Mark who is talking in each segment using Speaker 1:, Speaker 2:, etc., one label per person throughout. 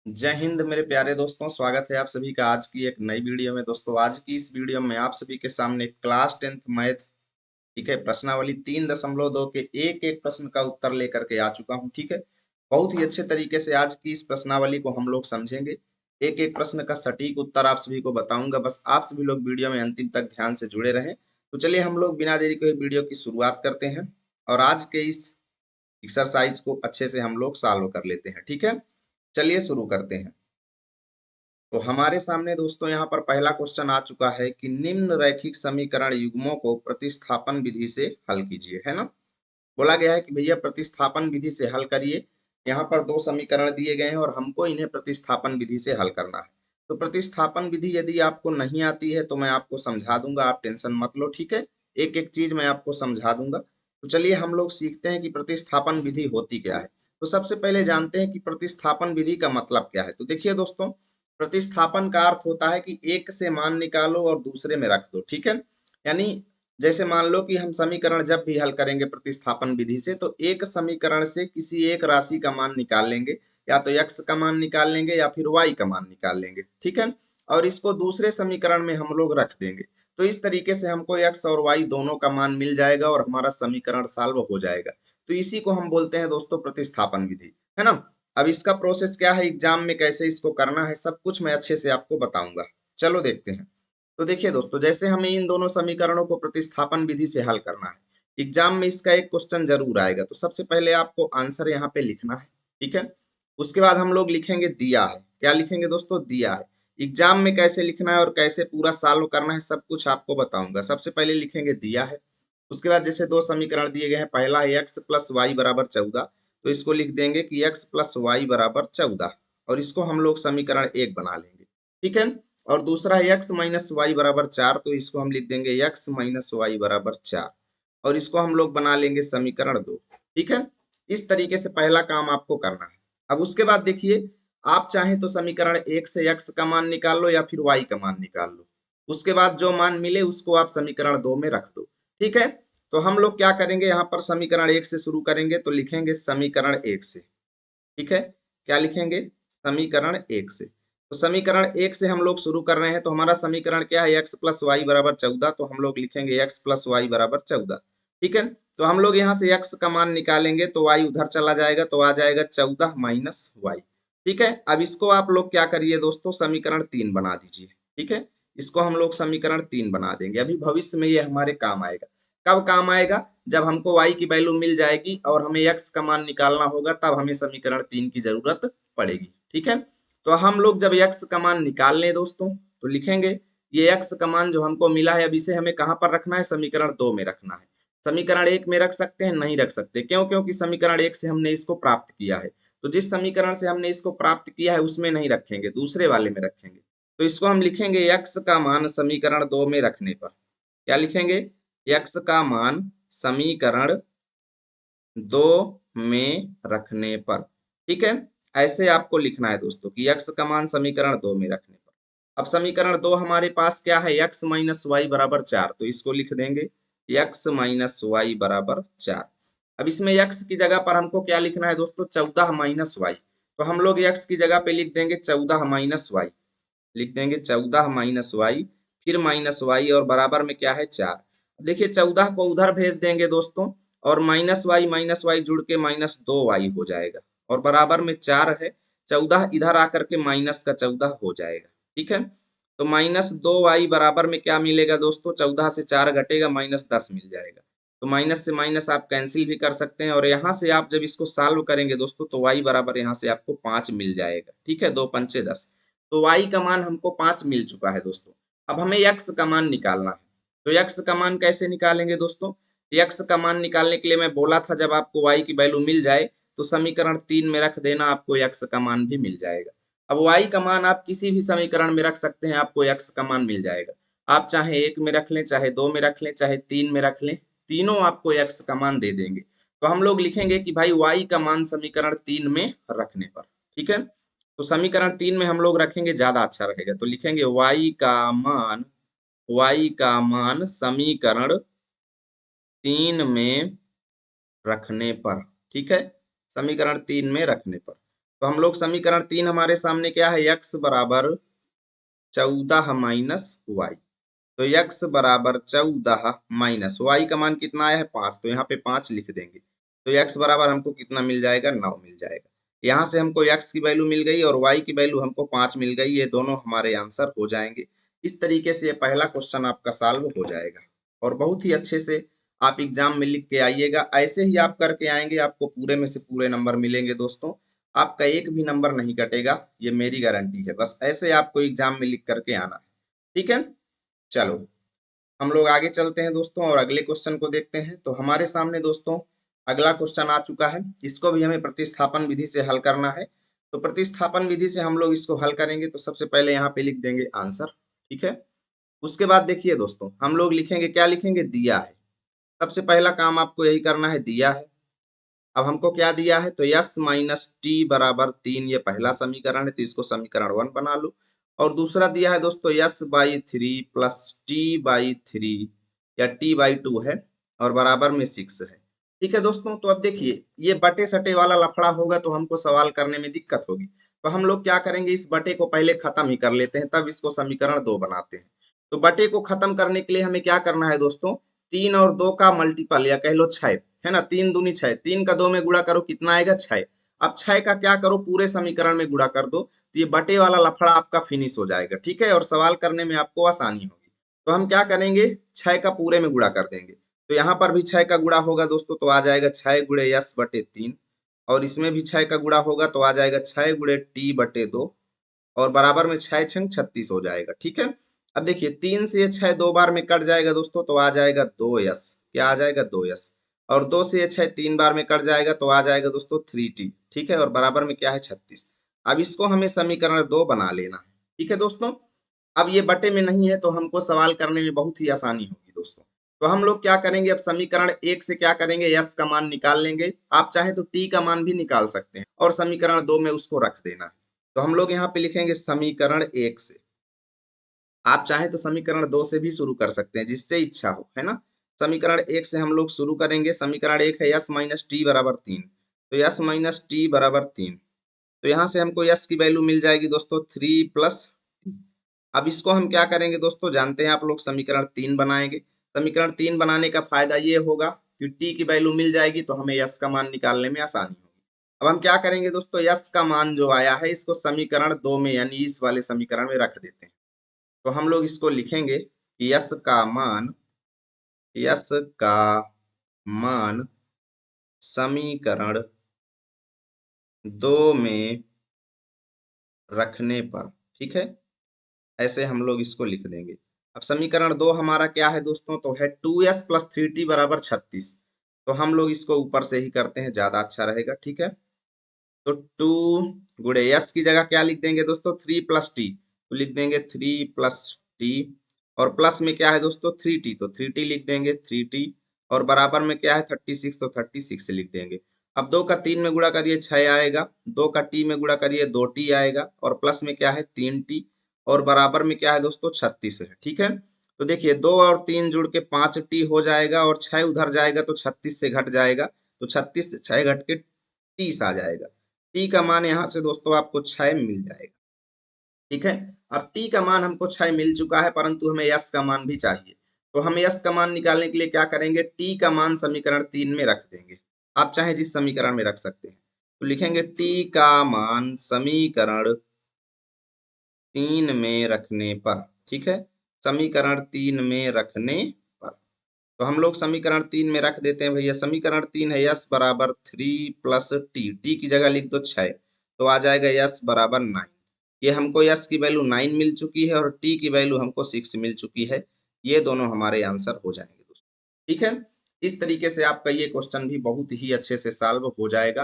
Speaker 1: जय हिंद मेरे प्यारे दोस्तों, स्वागत है आप सभी का आज की एक नई वीडियो में। दोस्तों आज की इस वीडियो में आप सभी के सामने क्लास 10th मैथ, ठीक है, प्रश्नावली 3.2 के एक एक प्रश्न का उत्तर लेकर के आ चुका हूं। ठीक है, बहुत ही अच्छे तरीके से आज की इस प्रश्नावली को हम लोग समझेंगे। एक एक प्रश्न का सटीक उत्तर आप सभी को बताऊंगा, बस आप सभी लोग वीडियो में अंतिम तक ध्यान से जुड़े रहें। तो चलिए हम लोग बिना देरी के वीडियो की शुरुआत करते हैं और आज के इस एक्सरसाइज को अच्छे से हम लोग सॉल्व कर लेते हैं। ठीक है, चलिए शुरू करते हैं। तो हमारे सामने दोस्तों यहाँ पर पहला क्वेश्चन आ चुका है कि निम्न रैखिक समीकरण युग्मों को प्रतिस्थापन विधि से हल कीजिए, है ना। बोला गया है कि भैया प्रतिस्थापन विधि से हल करिए। यहाँ पर दो समीकरण दिए गए हैं और हमको इन्हें प्रतिस्थापन विधि से हल करना है। तो प्रतिस्थापन विधि यदि आपको नहीं आती है तो मैं आपको समझा दूंगा, आप टेंशन मत लो। ठीक है, एक एक चीज मैं आपको समझा दूंगा। तो चलिए हम लोग सीखते हैं कि प्रतिस्थापन विधि होती क्या है। तो सबसे पहले जानते हैं कि प्रतिस्थापन विधि का मतलब क्या है। तो देखिए दोस्तों, प्रतिस्थापन का अर्थ होता है कि एक से मान निकालो और दूसरे में रख दो। ठीक है, यानी जैसे मान लो कि हम समीकरण जब भी हल करेंगे प्रतिस्थापन विधि से, तो एक समीकरण से किसी एक राशि का मान निकाल लेंगे, या तो x का मान निकाल लेंगे या फिर y का मान निकाल लेंगे। ठीक है, और इसको दूसरे समीकरण में हम लोग रख देंगे। तो इस तरीके से हमको x और y दोनों का मान मिल जाएगा और हमारा समीकरण सॉल्व हो जाएगा। तो इसी को हम बोलते हैं दोस्तों प्रतिस्थापन विधि, है ना। अब इसका प्रोसेस क्या है, एग्जाम में कैसे इसको करना है, सब कुछ मैं अच्छे से आपको बताऊंगा। चलो देखते हैं। तो देखिए दोस्तों, जैसे हमें इन दोनों समीकरणों को प्रतिस्थापन विधि से हल करना है, एग्जाम में इसका एक क्वेश्चन जरूर आएगा। तो सबसे पहले आपको आंसर यहाँ पे लिखना है। ठीक है, उसके बाद हम लोग लिखेंगे दिया है। क्या लिखेंगे दोस्तों, दिया है। एग्जाम में कैसे लिखना है और कैसे पूरा सॉल्व करना है सब कुछ आपको बताऊंगा। सबसे पहले लिखेंगे दिया है। उसके बाद जैसे दो समीकरण दिए गए हैं, पहला है एक्स प्लस वाई बराबर 14, तो इसको लिख देंगे कि एक्स प्लस वाई बराबर 14, और इसको हम लोग समीकरण एक बना लेंगे। ठीक है, और दूसरा है एक्स माइनस वाई बराबर 4, तो इसको हम लिख देंगे एक्स माइनस वाई बराबर 4, और इसको हम लोग बना लेंगे समीकरण 2। ठीक है, इस तरीके से पहला काम आपको करना है। अब उसके बाद देखिए, आप चाहें तो समीकरण एक से एक्स का मान निकाल लो या फिर वाई का मान निकाल लो। उसके बाद जो मान मिले उसको आप समीकरण 2 में रख दो। ठीक है, तो हम लोग क्या करेंगे, यहाँ पर समीकरण एक से शुरू करेंगे, तो लिखेंगे समीकरण एक से। ठीक है, क्या लिखेंगे, समीकरण एक से। तो समीकरण एक से हम लोग शुरू कर रहे हैं, तो हमारा समीकरण क्या है, एक्स प्लस वाई बराबर 14, तो हम लोग लिखेंगे एक्स प्लस वाई बराबर 14। ठीक है, तो हम लोग यहाँ से एक्स का मान निकालेंगे तो वाई उधर चला जाएगा, तो आ जाएगा 14 माइनस वाई। ठीक है, अब इसको आप लोग क्या करिए दोस्तों, समीकरण 3 बना दीजिए। ठीक है, इसको हम लोग समीकरण 3 बना देंगे। अभी भविष्य में ये हमारे काम आएगा। कब काम आएगा, जब हमको y की वैल्यू मिल जाएगी और हमें x का मान निकालना होगा, तब हमें समीकरण 3 की जरूरत पड़ेगी। ठीक है, तो हम लोग जब x का मान निकाल लें दोस्तों, तो लिखेंगे ये x का मान जो हमको मिला है, अब इसे हमें कहाँ पर रखना है, समीकरण 2 में रखना है। समीकरण 1 में रख सकते हैं, नहीं रख सकते, क्यों, क्योंकि समीकरण 1 से हमने इसको प्राप्त किया है। तो जिस समीकरण से हमने इसको प्राप्त किया है उसमें नहीं रखेंगे, दूसरे वाले में रखेंगे। तो इसको हम लिखेंगे x का मान समीकरण 2 में रखने पर। क्या लिखेंगे, x का मान समीकरण 2 में रखने पर। ठीक है, ऐसे आपको लिखना है दोस्तों कि x का मान समीकरण 2 में रखने पर। अब समीकरण 2 हमारे पास क्या है, x माइनस वाई बराबर 4, तो इसको लिख देंगे x माइनस वाई बराबर 4। अब इसमें x की जगह पर हमको क्या लिखना है दोस्तों, 14 माइनस वाई। तो हम लोग x की जगह पे लिख देंगे 14 माइनस वाई, लिख देंगे 14 माइनस वाई, फिर माइनस वाई, और बराबर में क्या है 4। देखिए 14 को उधर भेज देंगे दोस्तों, और माइनस वाई जुड़ के माइनस 2 वाई हो जाएगा, और बराबर में 4 है। 14 इधर आकर के माइनस का 14 हो जाएगा। ठीक है, तो -2 वाई बराबर में क्या मिलेगा दोस्तों, 14 से 4 घटेगा, -10 मिल जाएगा। तो माइनस से माइनस आप कैंसिल भी कर सकते हैं, और यहाँ से आप जब इसको सॉल्व करेंगे दोस्तों, तो वाई बराबर यहाँ से आपको 5 मिल जाएगा। ठीक है, 2 पंचे 10, तो y का मान हमको 5 मिल चुका है दोस्तों। अब हमें x का मान निकालना है। तो x का मान कैसे निकालेंगे दोस्तों, x का मान निकालने के लिए मैं बोला था, जब आपको y की वैल्यू मिल जाए तो समीकरण 3 में रख देना, आपको x का मान भी मिल जाएगा। अब y का मान आप किसी भी समीकरण में रख सकते हैं, आपको x का मान मिल जाएगा। आप चाहे 1 में रख लें, चाहे 2 में रख लें, चाहे 3 में रख लें, तीनों आपको x का मान दे देंगे। तो हम लोग लिखेंगे कि भाई y का मान समीकरण 3 में रखने पर। ठीक है, तो समीकरण 3 में हम लोग रखेंगे, ज्यादा अच्छा रहेगा। तो लिखेंगे y का मान समीकरण 3 में रखने पर। ठीक है, समीकरण 3 में रखने पर। तो हम लोग समीकरण 3 हमारे सामने क्या है, x बराबर 14 माइनस वाई। तो x बराबर 14 माइनस वाई का मान कितना आया है 5, तो यहाँ पे 5 लिख देंगे। तो x बराबर हमको कितना मिल जाएगा, 9 मिल जाएगा। यहाँ से हमको x की वैल्यू मिल गई और y की वैल्यू हमको 5 मिल गई, ये दोनों हमारे आंसर हो जाएंगे। इस तरीके से ये पहला क्वेश्चन आपका सॉल्व हो जाएगा और बहुत ही अच्छे से आप एग्जाम में लिख के आइएगा। ऐसे ही आप करके आएंगे, आपको पूरे में से पूरे नंबर मिलेंगे दोस्तों, आपका एक भी नंबर नहीं कटेगा, ये मेरी गारंटी है। बस ऐसे आपको एग्जाम में लिख करके आना है, ठीक है। चलो हम लोग आगे चलते हैं दोस्तों और अगले क्वेश्चन को देखते हैं। तो हमारे सामने दोस्तों अगला क्वेश्चन आ चुका है, इसको भी हमें प्रतिस्थापन विधि से हल करना है। तो प्रतिस्थापन विधि से हम लोग इसको हल करेंगे, तो सबसे पहले यहाँ पे लिख देंगे आंसर, ठीक है। उसके बाद देखिए दोस्तों, हम लोग लिखेंगे, क्या लिखेंगे, दिया है। सबसे पहला काम आपको यही करना है, दिया है। अब हमको क्या दिया है, तो यस माइनस टी बराबर 3, ये पहला समीकरण है, तो इसको समीकरण 1 बना लो। और दूसरा दिया है दोस्तों yes by 3 plus T by 3 या टी बाई 2 है और बराबर में 6 है, ठीक है दोस्तों। तो अब देखिए, ये बटे सटे वाला लफड़ा होगा तो हमको सवाल करने में दिक्कत होगी। तो हम लोग क्या करेंगे, इस बटे को पहले खत्म ही कर लेते हैं, तब इसको समीकरण 2 बनाते हैं। तो बटे को खत्म करने के लिए हमें क्या करना है दोस्तों, 3 और 2 का मल्टीपल या कह लो 6 है ना, 3 दूनी 6, 3 का 2 में गुणा करो कितना आएगा, 6। अब 6 का क्या करो, पूरे समीकरण में गुणा कर दो, तो ये बटे वाला लफड़ा आपका फिनिश हो जाएगा, ठीक है, और सवाल करने में आपको आसानी होगी। तो हम क्या करेंगे, 6 का पूरे में गुणा कर देंगे। तो यहाँ पर भी 6 का गुणा होगा दोस्तों, तो आ जाएगा 6 गुणे यस बटे 3, और इसमें भी 6 का गुणा होगा तो आ जाएगा 6 गुणे टी बटे 2, और बराबर में 6 छंग 36 हो जाएगा, ठीक है। अब देखिए 3 से ये 6 दो बार में कट जाएगा दोस्तों, तो आ जाएगा 2 यस, क्या आ जाएगा, 2 यस। और 2 से ये 6 3 बार में कट जाएगा तो आ जाएगा दोस्तों 3t, ठीक है, और बराबर में क्या है, 36। अब इसको हमें समीकरण 2 बना लेना है, ठीक है दोस्तों। अब ये बटे में नहीं है तो हमको सवाल करने में बहुत ही आसानी होगी दोस्तों। तो हम लोग क्या करेंगे, अब समीकरण 1 से क्या करेंगे, यस का मान निकाल लेंगे। आप चाहे तो टी का मान भी निकाल सकते हैं और समीकरण 2 में उसको रख देना है। तो हम लोग यहाँ पे लिखेंगे समीकरण 1 से, आप चाहे तो समीकरण 2 से भी शुरू कर सकते हैं, जिससे इच्छा हो, है ना। समीकरण 1 से हम लोग शुरू करेंगे। समीकरण 1 है यस माइनस टी बराबर 3, तो यस माइनस टी बराबर 3। तो यहाँ से हमको यस की वैल्यू मिल जाएगी दोस्तों 3 प्लस। अब इसको हम क्या करेंगे दोस्तों, जानते हैं आप लोग, समीकरण 3 बनाएंगे। समीकरण 3 बनाने का फायदा ये होगा कि टी की वैल्यू मिल जाएगी तो हमें यस का मान निकालने में आसानी होगी। अब हम क्या करेंगे दोस्तों, यस का मान जो आया है इसको समीकरण 2 में यानी इस वाले समीकरण में रख देते हैं। तो हम लोग इसको लिखेंगे कि यस का मान समीकरण 2 में रखने पर, ठीक है, ऐसे हम लोग इसको लिख देंगे। अब समीकरण 2 हमारा क्या है दोस्तों, तो है 2s प्लस 3t बराबर 36। तो हम लोग इसको ऊपर से ही करते हैं, ज्यादा अच्छा रहेगा, ठीक है। तो 2 गुणे यस की जगह क्या लिख देंगे दोस्तों, 3 प्लस टी, तो लिख देंगे 3 प्लस टी, और प्लस में क्या है दोस्तों 3t, तो 3t लिख देंगे 3t, और बराबर में क्या है 36, तो 36 लिख देंगे। अब 2 का 3 में गुणा करिए 6 आएगा, 2 का टी में गुणा करिए 2t आएगा, और प्लस में क्या है 3t, और बराबर में क्या है दोस्तों 36 है, ठीक है। तो देखिए 2 और 3 जुड़ के 5t हो जाएगा, और 6 उधर जाएगा तो 36 से घट जाएगा, तो 36 से 6 घट के 30 आ जाएगा। टी का मान यहाँ से दोस्तों आपको 6 मिल जाएगा, ठीक है। अब टी का मान हमको 6 मिल चुका है, परंतु हमें यस का मान भी चाहिए। तो हम यस का मान निकालने के लिए क्या करेंगे, टी का मान समीकरण 3 में रख देंगे। आप चाहे जिस समीकरण में रख सकते हैं। तो लिखेंगे टी का मान समीकरण 3 में रखने पर, ठीक है, समीकरण 3 में रखने पर। तो हम लोग समीकरण 3 में रख देते हैं भैया। समीकरण 3 है यस बराबर 3 प्लस टी, टी की जगह लिख दो 6, तो आ जाएगा यस बराबर 9। ये हमको यस की वैल्यू 9 मिल चुकी है और टी की वैल्यू हमको 6 मिल चुकी है। ये दोनों हमारे आंसर हो जाएंगे दोस्तों, ठीक है। इस तरीके से आपका ये क्वेश्चन भी बहुत ही अच्छे से सॉल्व हो जाएगा।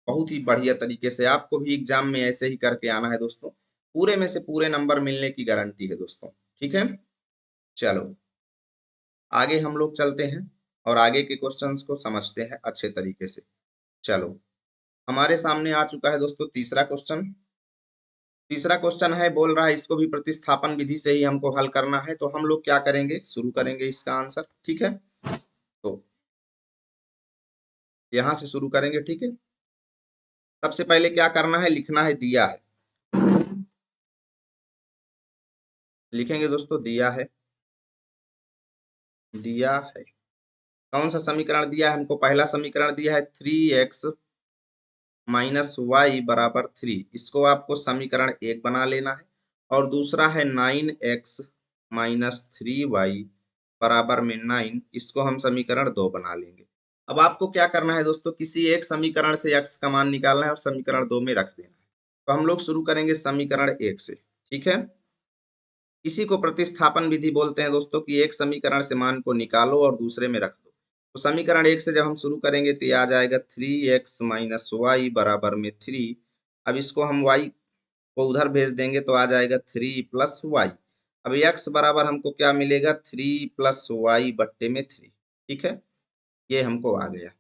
Speaker 1: बहुत ही बढ़िया तरीके से आपको भी एग्जाम में ऐसे ही करके आना है दोस्तों, पूरे में से पूरे नंबर मिलने की गारंटी है दोस्तों, ठीक है। चलो आगे हम लोग चलते हैं और आगे के क्वेश्चंस को समझते हैं अच्छे तरीके से। चलो हमारे सामने आ चुका है दोस्तों तीसरा क्वेश्चन। तीसरा क्वेश्चन है, बोल रहा है इसको भी प्रतिस्थापन विधि से ही हमको हल करना है। तो हम लोग क्या करेंगे, शुरू करेंगे इसका आंसर, ठीक है। तो यहाँ से शुरू करेंगे, ठीक है। सबसे पहले क्या करना है, लिखना है दिया है। लिखेंगे दोस्तों दिया है, दिया है। कौन सा समीकरण दिया है हमको, पहला समीकरण दिया है 3x माइनस वाई बराबर 3, इसको आपको समीकरण 1 बना लेना है। और दूसरा है 9x माइनस 3y बराबर में 9, इसको हम समीकरण 2 बना लेंगे। अब आपको क्या करना है दोस्तों, किसी एक समीकरण से x का मान निकालना है और समीकरण 2 में रख देना है। तो हम लोग शुरू करेंगे समीकरण 1 से, ठीक है। इसी को प्रतिस्थापन विधि बोलते हैं दोस्तों, कि एक समीकरण से मान को निकालो और दूसरे में रख दो। तो समीकरण 1 से जब हम शुरू करेंगे तो ये आ जाएगा 3x माइनस वाई बराबर में 3। अब इसको हम y को उधर भेज देंगे तो आ जाएगा 3 प्लस वाई। अब x बराबर हमको क्या मिलेगा, 3 प्लस वाई बट्टे में 3, ठीक है। ये हमको आ गया।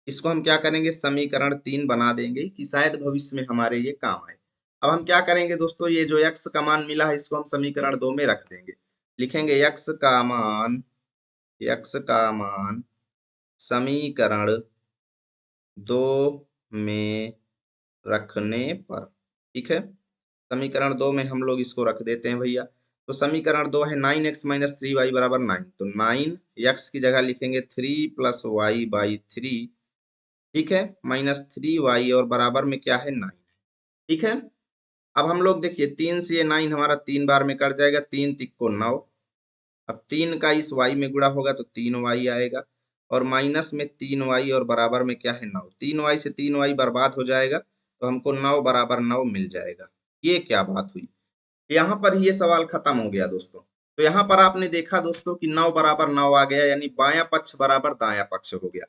Speaker 1: इसको हम क्या करेंगे, समीकरण 3 बना देंगे कि शायद भविष्य में हमारे ये काम आए। अब हम क्या करेंगे दोस्तों, ये जो x का मान मिला है इसको हम समीकरण 2 में रख देंगे। लिखेंगे x का मान समीकरण 2 में रखने पर, ठीक है। समीकरण 2 में हम लोग इसको रख देते हैं भैया। तो समीकरण 2 है 9x माइनस 3y बराबर 9, तो 9x की जगह लिखेंगे 3 प्लस वाई बाई 3, ठीक है, माइनस 3y और बराबर में क्या है 9, ठीक है। अब हम लोग देखिए 3 से ये 9 हमारा 3 बार में कट जाएगा, 3 तिक्को 9। अब 3 का इस y में गुणा होगा तो 3y आएगा, और माइनस में 3y और बराबर में क्या है 9। 3y से 3y बर्बाद हो जाएगा तो हमको 9 बराबर 9 मिल जाएगा। ये क्या बात हुई, यहाँ पर ये सवाल खत्म हो गया दोस्तों। तो यहाँ पर आपने देखा दोस्तों कि 9 बराबर 9 आ गया, यानी बायां पक्ष बराबर दायां पक्ष हो गया।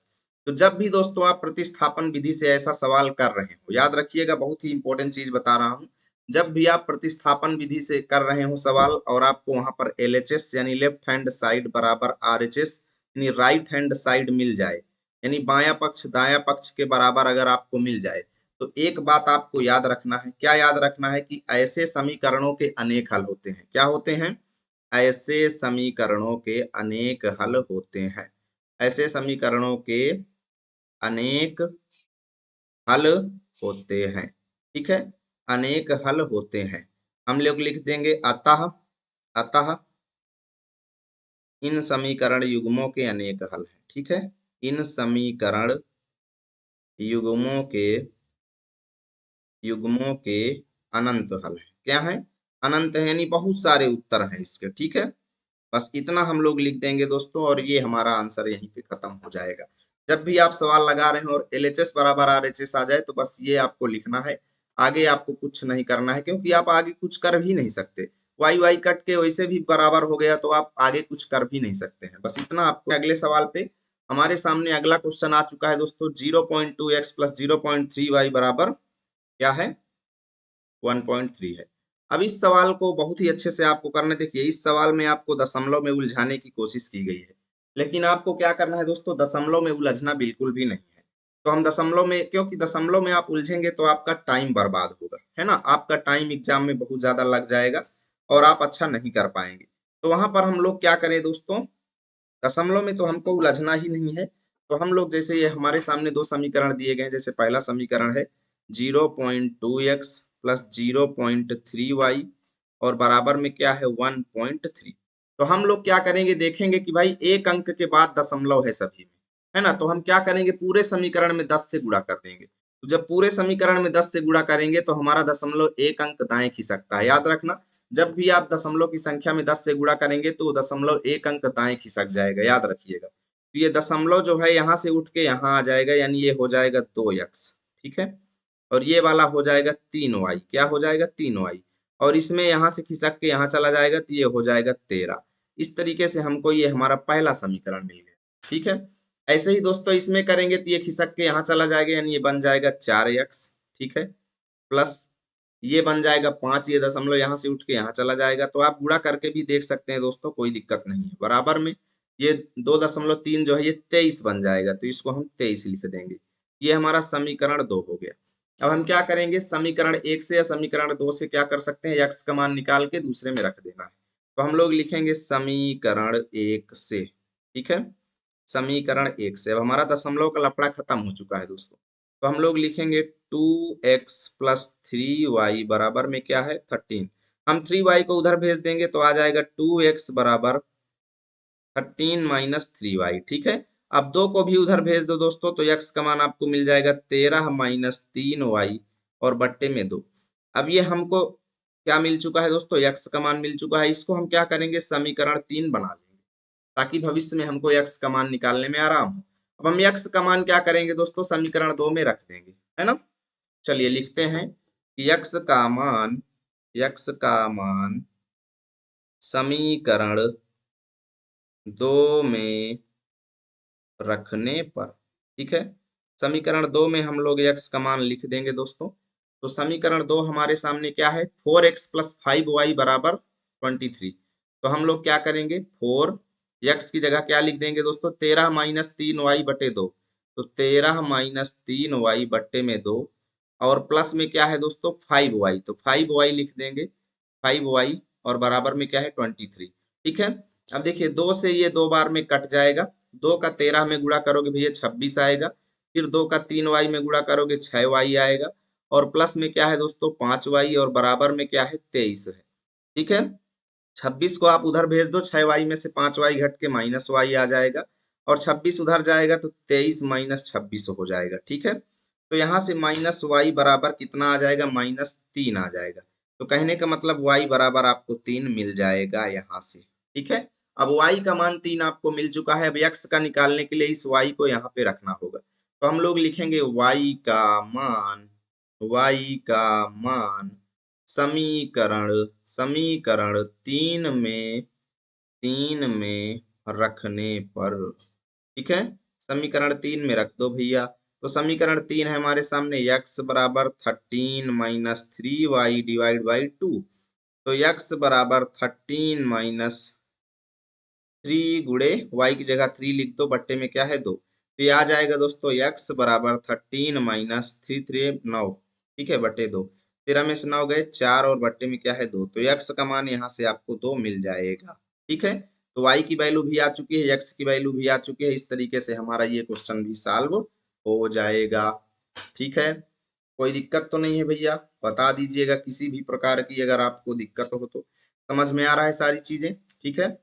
Speaker 1: तो जब भी दोस्तों आप प्रतिस्थापन विधि से ऐसा सवाल कर रहे हो, याद रखिएगा, बहुत ही इंपॉर्टेंट चीज बता रहा हूं। जब भी आप प्रतिस्थापन विधि से कर रहे हो सवाल और आपको वहां पर LHS यानी लेफ्ट हैंड साइड बराबर RHS यानी राइट हैंड साइड मिल जाए, यानी बायां पक्ष दायां पक्ष के बराबर अगर आपको मिल जाए, तो एक बात आपको याद रखना है। क्या याद रखना है, कि ऐसे समीकरणों के अनेक हल होते हैं। क्या होते हैं, ऐसे समीकरणों के अनेक हल होते हैं। ऐसे समीकरणों के अनेक हल होते हैं, ठीक है, अनेक हल होते हैं। हम लोग लिख देंगे अतः, अतः इन समीकरण युग्मों के अनेक हल हैं, ठीक है। इन समीकरण युग्मों के अनंत हल है। क्या है, अनंत है, यानी बहुत सारे उत्तर हैं इसके, ठीक है। बस इतना हम लोग लिख देंगे दोस्तों, और ये हमारा आंसर यहीं पे खत्म हो जाएगा। जब भी आप सवाल लगा रहे हो और LHS बराबर RHS आ जाए तो बस ये आपको लिखना है। आगे आपको कुछ नहीं करना है, क्योंकि आप आगे कुछ कर भी नहीं सकते। वाई वाई कट के वैसे भी बराबर हो गया तो आप आगे कुछ कर भी नहीं सकते हैं। बस इतना आपको। अगले सवाल पे हमारे सामने अगला क्वेश्चन आ चुका है दोस्तों, 0.2x प्लस 0.3y बराबर क्या है, 1.3 है। अब इस सवाल को बहुत ही अच्छे से आपको करना। देखिए इस सवाल में आपको दशमलव में उलझाने की कोशिश की गई है, लेकिन आपको क्या करना है दोस्तों, दशमलव में उलझना बिल्कुल भी नहीं है। तो हम दशमलव में, क्योंकि दशमलव में आप उलझेंगे तो आपका टाइम बर्बाद होगा, है ना, आपका टाइम एग्जाम में बहुत ज्यादा लग जाएगा और आप अच्छा नहीं कर पाएंगे। तो वहां पर हम लोग क्या करें दोस्तों, दशमलव में तो हमको उलझना ही नहीं है। तो हम लोग, जैसे ये हमारे सामने दो समीकरण दिए गए हैं, जैसे पहला समीकरण है 0.2x प्लस 0.3y और बराबर में क्या है 1.3। तो हम लोग क्या करेंगे, देखेंगे कि भाई एक अंक के बाद दशमलव है सभी में, है ना। तो हम क्या करेंगे, पूरे समीकरण में 10 से गुणा कर देंगे। तो जब पूरे समीकरण में 10 से गुणा करेंगे तो हमारा दशमलव एक अंक दाएं खिसकता है, याद रखना। जब भी आप दशमलव की संख्या में 10 से गुणा करेंगे तो दशमलव एक अंक दाएं खिसक जाएगा, याद रखिएगा। तो ये दशमलव जो है यहाँ से उठ के यहाँ आ जाएगा, यानी ये हो जाएगा 2x, ठीक है। और ये वाला हो जाएगा 3y, क्या हो जाएगा 3y। और इसमें यहाँ से खिसक के यहाँ चला जाएगा तो ये हो जाएगा 13। इस तरीके से हमको ये हमारा पहला समीकरण मिल गया, ठीक है। ऐसे ही दोस्तों इसमें करेंगे तो ये खिसक के यहाँ चला जाएगा, यानी ये बन जाएगा 4x, ठीक है, प्लस ये बन जाएगा 5, ये दशमलव यहाँ से उठ के यहाँ चला जाएगा। तो आप गुणा करके भी देख सकते हैं दोस्तों, कोई दिक्कत नहीं है। बराबर में ये 2.3 जो है ये 23 बन जाएगा, तो इसको हम 23 लिख देंगे। ये हमारा समीकरण 2 हो गया। अब हम क्या करेंगे, समीकरण 1 से या समीकरण 2 से क्या कर सकते हैं, x का मान निकाल के दूसरे में रख देना है। तो हम लोग लिखेंगे समीकरण 1 से, ठीक है, समीकरण 1 से। अब हमारा दशमलव का लफड़ा खत्म हो चुका है दोस्तों। तो हम लोग लिखेंगे 2x प्लस 3y बराबर में क्या है 13। हम 3y को उधर भेज देंगे तो आ जाएगा 2x बराबर 13 माइनस 3y। ठीक है, अब 2 को भी उधर भेज दो दोस्तों तो x का मान आपको मिल जाएगा 13 माइनस 3y और बट्टे में 2। अब ये हमको क्या मिल चुका है दोस्तों, x का मान मिल चुका है। इसको हम क्या करेंगे, समीकरण 3 बना लेंगे ताकि भविष्य में हमको x का मान निकालने में आराम हो। अब हम x का मान क्या करेंगे दोस्तों, समीकरण 2 में रख देंगे, है ना। चलिए लिखते हैं कि x का मान समीकरण 2 में रखने पर, ठीक है, समीकरण 2 में हम लोग x का मान लिख देंगे दोस्तों। तो समीकरण 2 हमारे सामने क्या है, 4x प्लस 5y बराबर 23। तो हम लोग क्या करेंगे, 4x की जगह क्या लिख देंगे दोस्तों, 13 माइनस 3y बटे 2। तो 13 माइनस 3y बट्टे में 2 और प्लस में क्या है दोस्तों 5y, तो 5y लिख देंगे, 5y और बराबर में क्या है 23। ठीक है, अब देखिए 2 से ये 2 बार में कट जाएगा, 2 का 13 में गुणा करोगे भैया 26 आएगा, फिर 2 का 3y में गुणा करोगे 6y आएगा और प्लस में क्या है दोस्तों 5y और बराबर में क्या है 23 है। ठीक है, 26 को आप उधर भेज दो, 6y में से 5y घट के माइनस y आ जाएगा और 26 उधर जाएगा तो 23 माइनस 26 हो जाएगा। ठीक है, तो यहाँ से माइनस y बराबर कितना आ जाएगा, -3 आ जाएगा। तो कहने का मतलब y बराबर आपको 3 मिल जाएगा यहाँ से। ठीक है, अब y का मान 3 आपको मिल चुका है। अब x का निकालने के लिए इस y को यहाँ पे रखना होगा, तो हम लोग लिखेंगे y का मान समीकरण 3 में रखने पर, ठीक है, समीकरण 3 में रख दो भैया। तो समीकरण 3 है हमारे सामने, x बराबर 13 माइनस 3y डिवाइड बाई 2। तो x बराबर 13 माइनस 3 गुणे y की जगह 3 लिख दो, बट्टे में क्या है 2। तो ये आ जाएगा दोस्तों x बराबर 13 माइनस 3 3 9, ठीक है, बट्टे 2। 13 में से 9 गए 4 और बट्टे में क्या है 2। तो x का मान यहाँ से आपको 2 मिल जाएगा। ठीक है, तो y की वैल्यू भी आ चुकी है, x की वैल्यू भी आ चुकी है। इस तरीके से हमारा ये क्वेश्चन भी सॉल्व हो जाएगा। ठीक है, कोई दिक्कत तो नहीं है भैया, बता दीजिएगा किसी भी प्रकार की अगर आपको दिक्कत हो तो। समझ में आ रहा है सारी चीजें, ठीक है।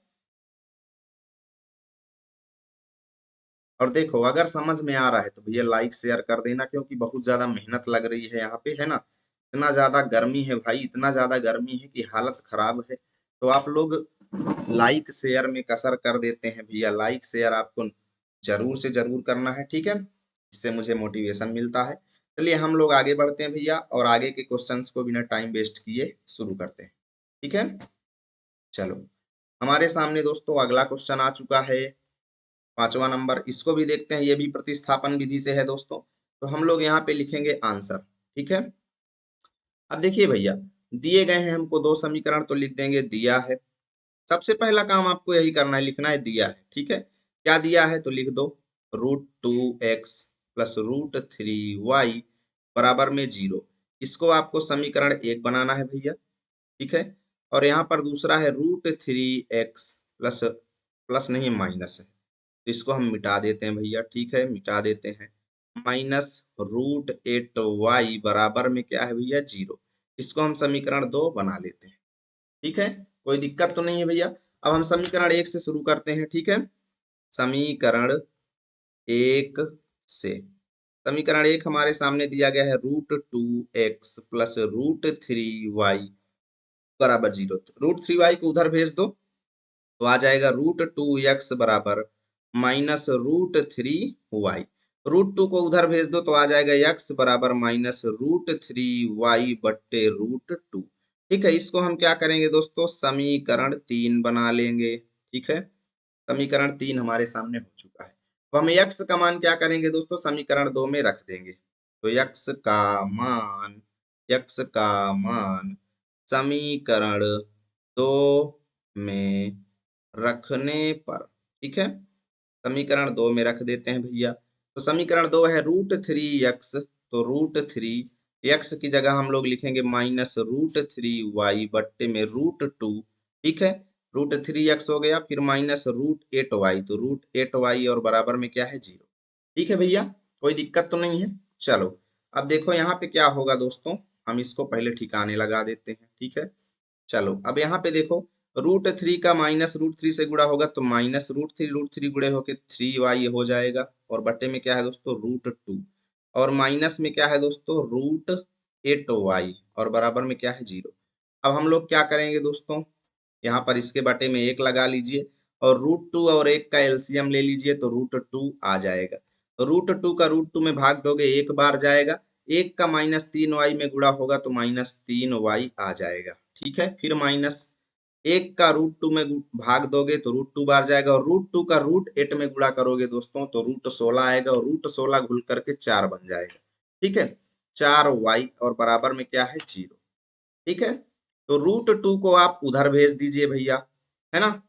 Speaker 1: और देखो अगर समझ में आ रहा है तो भैया लाइक शेयर कर देना, क्योंकि बहुत ज्यादा मेहनत लग रही है यहाँ पे, है ना। इतना ज्यादा गर्मी है भाई, इतना ज्यादा गर्मी है कि हालत खराब है। तो आप लोग लाइक शेयर में कसर कर देते हैं भैया, लाइक शेयर आपको जरूर से जरूर करना है, ठीक है, इससे मुझे मोटिवेशन मिलता है। चलिए हम लोग आगे बढ़ते हैं भैया और आगे के क्वेश्चंस को बिना टाइम वेस्ट किए शुरू करते हैं। ठीक है, चलो हमारे सामने दोस्तों अगला क्वेश्चन आ चुका है, 5वां नंबर। इसको भी देखते हैं, ये भी प्रतिस्थापन विधि से है दोस्तों। तो हम लोग यहाँ पे लिखेंगे आंसर। ठीक है, अब देखिए भैया दिए गए हैं हमको दो समीकरण, तो लिख देंगे दिया है। सबसे पहला काम आपको यही करना है, लिखना है दिया है। ठीक है, क्या दिया है तो लिख दो √2x प्लस √3y बराबर में 0। इसको आपको समीकरण 1 बनाना है भैया। ठीक है, और यहाँ पर दूसरा है √3x प्लस, प्लस नहीं माइनस है, तो इसको हम मिटा देते हैं भैया। ठीक है, मिटा देते हैं, -√8y बराबर में क्या है भैया 0। इसको हम समीकरण 2 बना लेते हैं। ठीक है, कोई दिक्कत तो नहीं है भैया। अब हम समीकरण 1 से शुरू करते हैं। ठीक है, समीकरण 1 से, समीकरण 1 हमारे सामने दिया गया है √2x प्लस √3y बराबर 0। √3y को उधर भेज दो तो आ जाएगा √2x बराबर -√3y। √2 को उधर भेज दो तो आ जाएगा x बराबर -√3y बट्टे √2। ठीक है, इसको हम क्या करेंगे दोस्तों, समीकरण 3 बना लेंगे। ठीक है, समीकरण 3 हमारे सामने हो चुका है। तो हम x का मान क्या करेंगे दोस्तों, समीकरण 2 में रख देंगे। तो x का मान समीकरण 2 में रखने पर, ठीक है, समीकरण 2 में रख देते हैं भैया। तो समीकरण 2 है √3x, तो √3x की जगह हम लोग लिखेंगे -√3y बट्टे में √2। ठीक है, √3x हो गया, फिर -√8y, तो √8y और बराबर में क्या है 0। ठीक है भैया, कोई दिक्कत तो नहीं है। चलो अब देखो यहाँ पे क्या होगा दोस्तों, हम इसको पहले ठिकाने लगा देते हैं, ठीक है। चलो अब यहाँ पे देखो, √3 का -√3 से गुणा होगा तो -√3 गुणे होके 3y हो जाएगा, और बट्टे में क्या है दोस्तों √2, और माइनस में क्या है दोस्तों √8y, और बराबर में क्या है 0। अब हम लोग क्या करेंगे दोस्तों, यहाँ पर इसके बटे में 1 लगा लीजिए, और √2 और 1 का एलसीएम ले लीजिए तो √2 आ जाएगा। √2 का √2 में भाग दोगे 1 बार जाएगा, 1 का -3y में गुणा होगा तो -3y आ जाएगा, ठीक है। फिर -1 का √2 में भाग दोगे तो √2 बार जाएगा, और √2 का √8 में गुणा करोगे दोस्तों तो √16 आएगा, और √16 घुल करके 4 बन जाएगा, ठीक है। 4y और बराबर में क्या है 0, ठीक है। तो √2 को आप उधर भेज दीजिए भैया, है ना।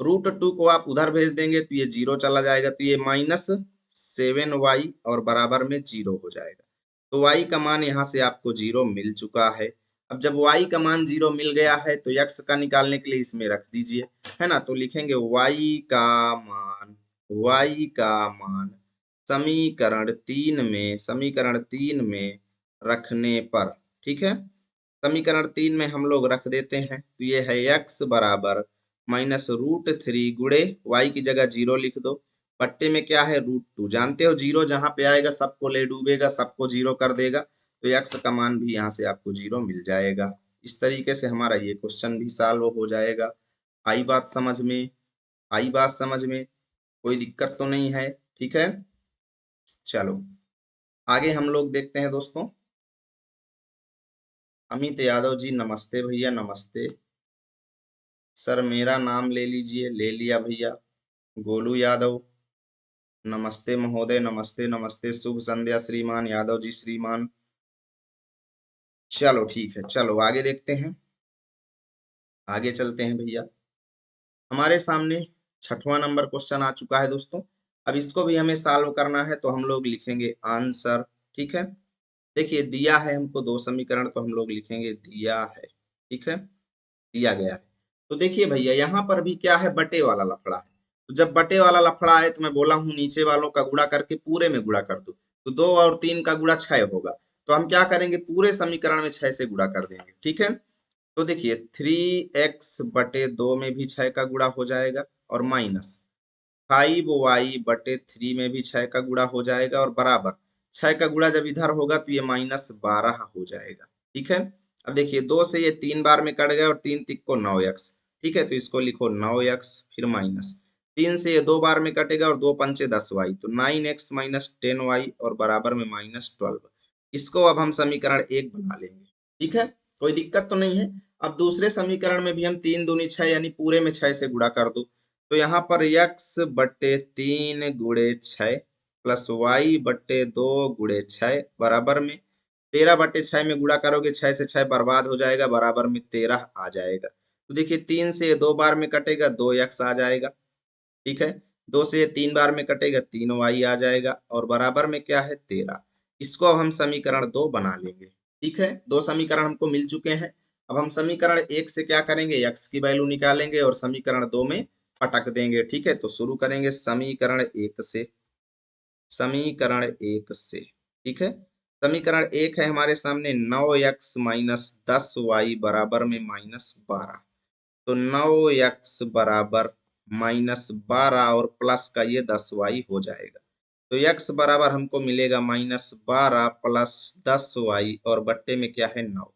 Speaker 1: √2 को आप उधर भेज देंगे तो ये 0 चला जाएगा, तो ये -7y और बराबर में 0 हो जाएगा। तो y का मान यहाँ से आपको 0 मिल चुका है। अब जब y का मान 0 मिल गया है तो x का निकालने के लिए इसमें रख दीजिए, है ना। तो लिखेंगे y का मान समीकरण 3 में रखने पर, ठीक है। समीकरण 3 में हम लोग रख देते हैं, तो ये है x बराबर -√3 गुणे y की जगह 0 लिख दो, पट्टे में क्या है √2, जानते हो 0 जहां पे आएगा सबको ले डूबेगा, सबको 0 कर देगा, तो x का मान भी यहाँ से आपको 0 मिल जाएगा। इस तरीके से हमारा ये क्वेश्चन भी सॉल्व हो जाएगा। आई बात समझ में, आई बात समझ में, कोई दिक्कत तो नहीं है, ठीक है। चलो आगे हम लोग देखते हैं दोस्तों। अमित यादव जी नमस्ते भैया, नमस्ते सर, मेरा नाम ले लीजिए, ले लिया भैया। गोलू यादव नमस्ते महोदय, नमस्ते नमस्ते, शुभ संध्या श्रीमान यादव जी श्रीमान। चलो ठीक है, चलो आगे देखते हैं, आगे चलते हैं भैया। हमारे सामने 6वां नंबर क्वेश्चन आ चुका है दोस्तों। अब इसको भी हमें सॉल्व करना है, तो हम लोग लिखेंगे आंसर, ठीक है। देखिए दिया है हमको 2 समीकरण, तो हम लोग लिखेंगे दिया है, ठीक है, दिया गया है। तो देखिए भैया यहाँ पर भी क्या है, बटे वाला लफड़ा है। तो जब बटे वाला लफड़ा है तो मैं बोला हूँ नीचे वालों का गुणा करके पूरे में गुणा कर दो, तो 2 और 3 का गुणा 6 होगा, तो हम क्या करेंगे पूरे समीकरण में 6 से गुणा कर देंगे, ठीक है। तो देखिए 3x/2 में भी 6 का गुणा हो जाएगा, और -5y/3 में भी 6 का गुणा हो जाएगा, और बराबर 6 का गुणा जब इधर होगा तो ये -12 हो जाएगा, ठीक है। अब देखिए 2 से ये 3 बार में कट गए, और 3 तिक्को 9x, ठीक है, तो इसको लिखो 9x, फिर माइनस 3 से ये 2 बार में कटेगा, और 2 पंचे 10y, तो 9x - 10y और बराबर में -12। इसको अब हम समीकरण 1 बना लेंगे, ठीक है, कोई दिक्कत तो नहीं है। अब दूसरे समीकरण में भी हम 3 दूनी 6 यानी पूरे में 6 से गुणा कर दो, तो यहाँ पर x/3 गुणे 6 प्लस y/2 गुणे 6 बराबर में 13/6 में गुणा करोगे, 6 से 6 बर्बाद हो जाएगा, बराबर में 13 आ जाएगा। तो देखिए 3 से ये 2 बार में कटेगा, 2x आ जाएगा, ठीक है। 2 से ये 3 बार में कटेगा, 3y आ जाएगा, और बराबर में क्या है 13। इसको अब हम समीकरण 2 बना लेंगे, ठीक है। 2 समीकरण हमको मिल चुके हैं। अब हम समीकरण 1 से क्या करेंगे, x की वैल्यू निकालेंगे और समीकरण 2 में पटक देंगे, ठीक है। तो शुरू करेंगे समीकरण 1 से, समीकरण 1 से, ठीक है। समीकरण 1 है हमारे सामने 9x - 10y बराबर में -12, तो 9x बराबर -12 और प्लस का ये 10y हो जाएगा, तो x बराबर हमको मिलेगा -12 प्लस 10y और बट्टे में क्या है 9।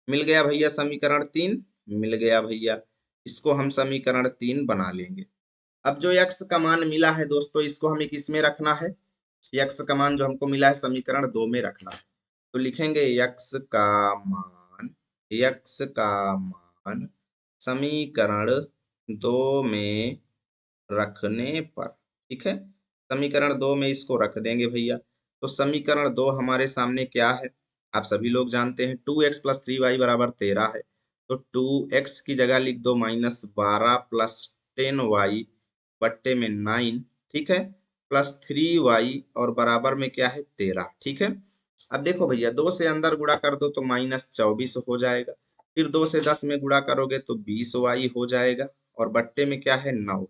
Speaker 1: मिल गया भैया समीकरण 3, मिल गया भैया। इसको हम समीकरण 3 बना लेंगे। अब जो x का मान मिला है दोस्तों, इसको हमें किस में रखना है, x का मान जो हमको मिला है समीकरण 2 में रखना है, तो लिखेंगे x का मान समीकरण 2 में रखने पर, ठीक है। समीकरण 2 में इसको रख देंगे भैया। तो समीकरण 2 हमारे सामने क्या है, आप सभी लोग जानते हैं 2x + 3y बराबर 13 है, तो 2x की जगह लिख दो -12 प्लस 10y बट्टे में 9, ठीक है, प्लस 3y और बराबर में क्या है 13, ठीक है। अब देखो भैया 2 से अंदर गुणा कर दो तो -24 हो जाएगा, फिर 2 से 10 में गुणा करोगे तो 20y हो जाएगा, और बट्टे में क्या है 9,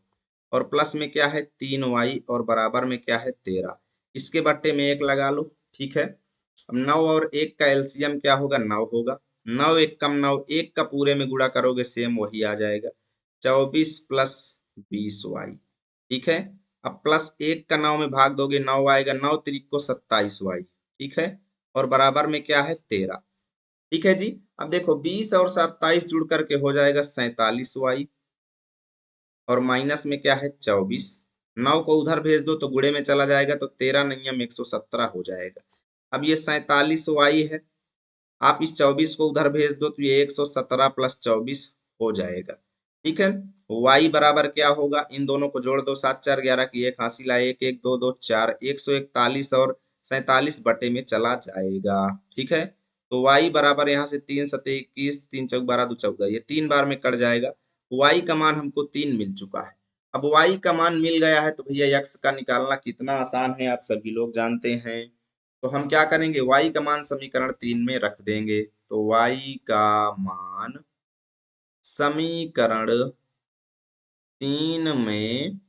Speaker 1: और प्लस में क्या है 3y और बराबर में क्या है 13। इसके बट्टे में 1 लगा लो, ठीक है। अब 9 और 1 का एलसीएम क्या होगा, 9 होगा। 9 1 कम 9, 1 का पूरे में गुणा करोगे सेम वही आ जाएगा, 24 प्लस 20y। ठीक है, अब प्लस 1 का 9 में भाग दोगे 9 आएगा, 9 तिरिक को 27y। ठीक है, और बराबर में क्या है 13। ठीक है जी, अब देखो 20 और 27 जुड़ करके हो जाएगा 47y, और माइनस में क्या है 24। 9 को उधर भेज दो तो गुणे में चला जाएगा, तो 13 नहीं 117 हो जाएगा। अब ये 47y है, आप इस 24 को उधर भेज दो तो ये 117 प्लस 24 हो जाएगा। ठीक है, y बराबर क्या होगा, इन दोनों को जोड़ दो, 7 4 11 की एक हासिल आए, 1 1 2 2 4, 141 और 47 बटे में चला जाएगा। ठीक है, तो y बराबर यहाँ से 3 7 21, 3 चौक 12 2 14, ये 3 बार में कट जाएगा। y का मान हमको 3 मिल चुका है। अब y का मान मिल गया है तो भैया x का निकालना कितना आसान है, आप सभी लोग जानते हैं। तो हम क्या करेंगे, y का मान समीकरण 3 में रख देंगे। तो y का मान समीकरण 3 में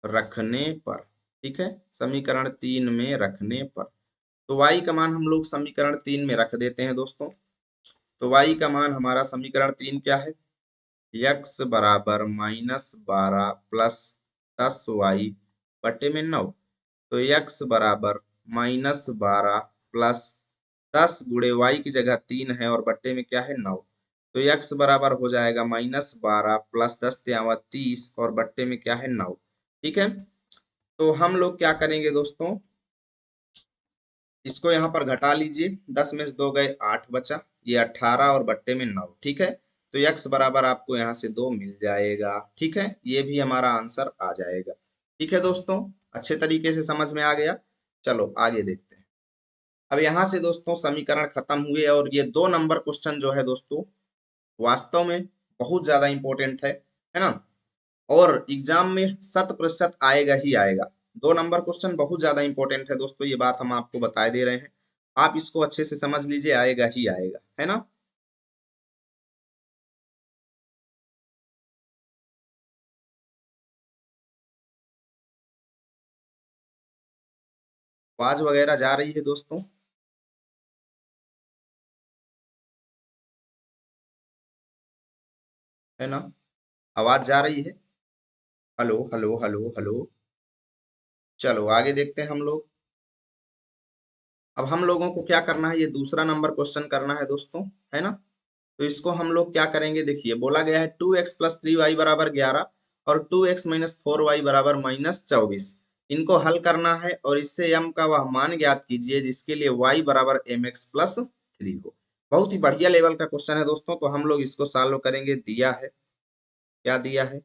Speaker 1: रखने पर, ठीक है, समीकरण 3 में रखने पर, तो y का मान हम लोग समीकरण 3 में रख देते हैं दोस्तों। तो y का मान हमारा समीकरण 3 क्या है, x बराबर -12 प्लस 10y बटे में 9। तो x बराबर -12 प्लस 10 गुणे y की जगह 3 है और बट्टे में क्या है 9। तो x बराबर हो जाएगा -12 प्लस 10 त्यावा 30 और बट्टे में क्या है 9। ठीक है, तो हम लोग क्या करेंगे दोस्तों, इसको यहाँ पर घटा लीजिए, 10 में से 2 गए 8 बचा, ये 18 और बट्टे में 9। ठीक है, तो x बराबर आपको यहाँ से 2 मिल जाएगा। ठीक है, ये भी हमारा आंसर आ जाएगा। ठीक है दोस्तों, अच्छे तरीके से समझ में आ गया। चलो आगे देखते हैं। अब यहाँ से दोस्तों समीकरण खत्म हुए, और ये 2 नंबर क्वेश्चन जो है दोस्तों वास्तव में बहुत ज्यादा इंपॉर्टेंट है ना, और एग्जाम में 100% आएगा ही आएगा। 2 नंबर क्वेश्चन बहुत ज्यादा इंपॉर्टेंट है दोस्तों, ये बात हम आपको बता दे रहे हैं। आप इसको अच्छे से समझ लीजिए, आएगा ही आएगा, है ना। आवाज वगैरह जा रही है दोस्तों, है ना, आवाज जा रही है। Hello hello hello hello. चलो आगे देखते हैं हम लोग। अब हम लोगों को क्या करना है, ये दूसरा नंबर क्वेश्चन करना है दोस्तों, है ना। तो इसको हम लोग क्या करेंगे, देखिए बोला गया है 2x प्लस 3y बराबर 11 और 2x माइनस 4y बराबर -24। इनको हल करना है और इससे m का वह मान ज्ञात कीजिए जिसके लिए y बराबर mx प्लस 3 हो। बहुत ही बढ़िया लेवल का क्वेश्चन है दोस्तों, तो हम लोग इसको सॉल्व करेंगे। दिया है, क्या दिया है,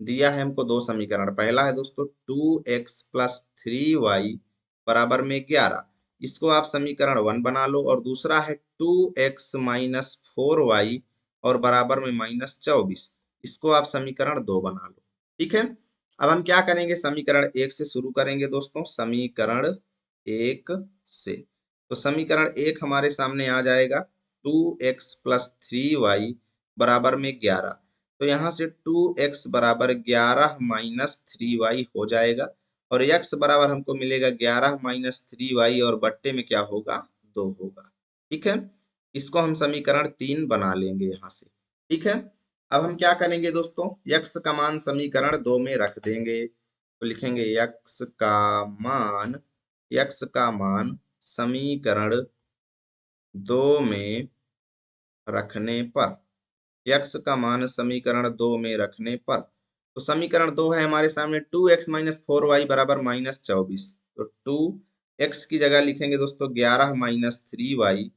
Speaker 1: दिया है हमको 2 समीकरण। पहला है दोस्तों 2x प्लस 3y बराबर में 11, इसको आप समीकरण 1 बना लो, और दूसरा है 2x माइनस 4y और बराबर में -24, इसको आप समीकरण 2 बना लो। ठीक है, अब हम क्या करेंगे, समीकरण 1 से शुरू करेंगे दोस्तों, समीकरण 1 से। तो समीकरण 1 हमारे सामने आ जाएगा 2x प्लस 3y बराबर में 11। तो यहाँ से 2x बराबर 11 माइनस 3y हो जाएगा, और x बराबर हमको मिलेगा 11 माइनस 3y और बट्टे में क्या होगा 2 होगा। ठीक है, इसको हम समीकरण 3 बना लेंगे यहाँ से। ठीक है, अब हम क्या करेंगे दोस्तों, x का मान समीकरण 2 में रख देंगे। तो लिखेंगे x का मान समीकरण 2 में रखने पर, x का मान समीकरण 2 में रखने पर, तो समीकरण 2 है हमारे सामने 2x माइनस 4y बराबर -24। तो 2x की जगह लिखेंगे दोस्तों 11 माइनस 3y,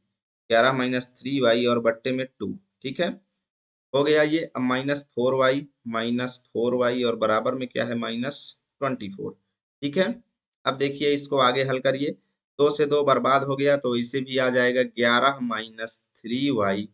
Speaker 1: 11 माइनस 3y और बट्टे में 2। ठीक है, हो गया ये। अब -4y और बराबर में क्या है -24। ठीक है, अब देखिए इसको आगे हल करिए, 2 से 2 बर्बाद हो गया, तो इसे भी आ जाएगा 11 माइनस 3y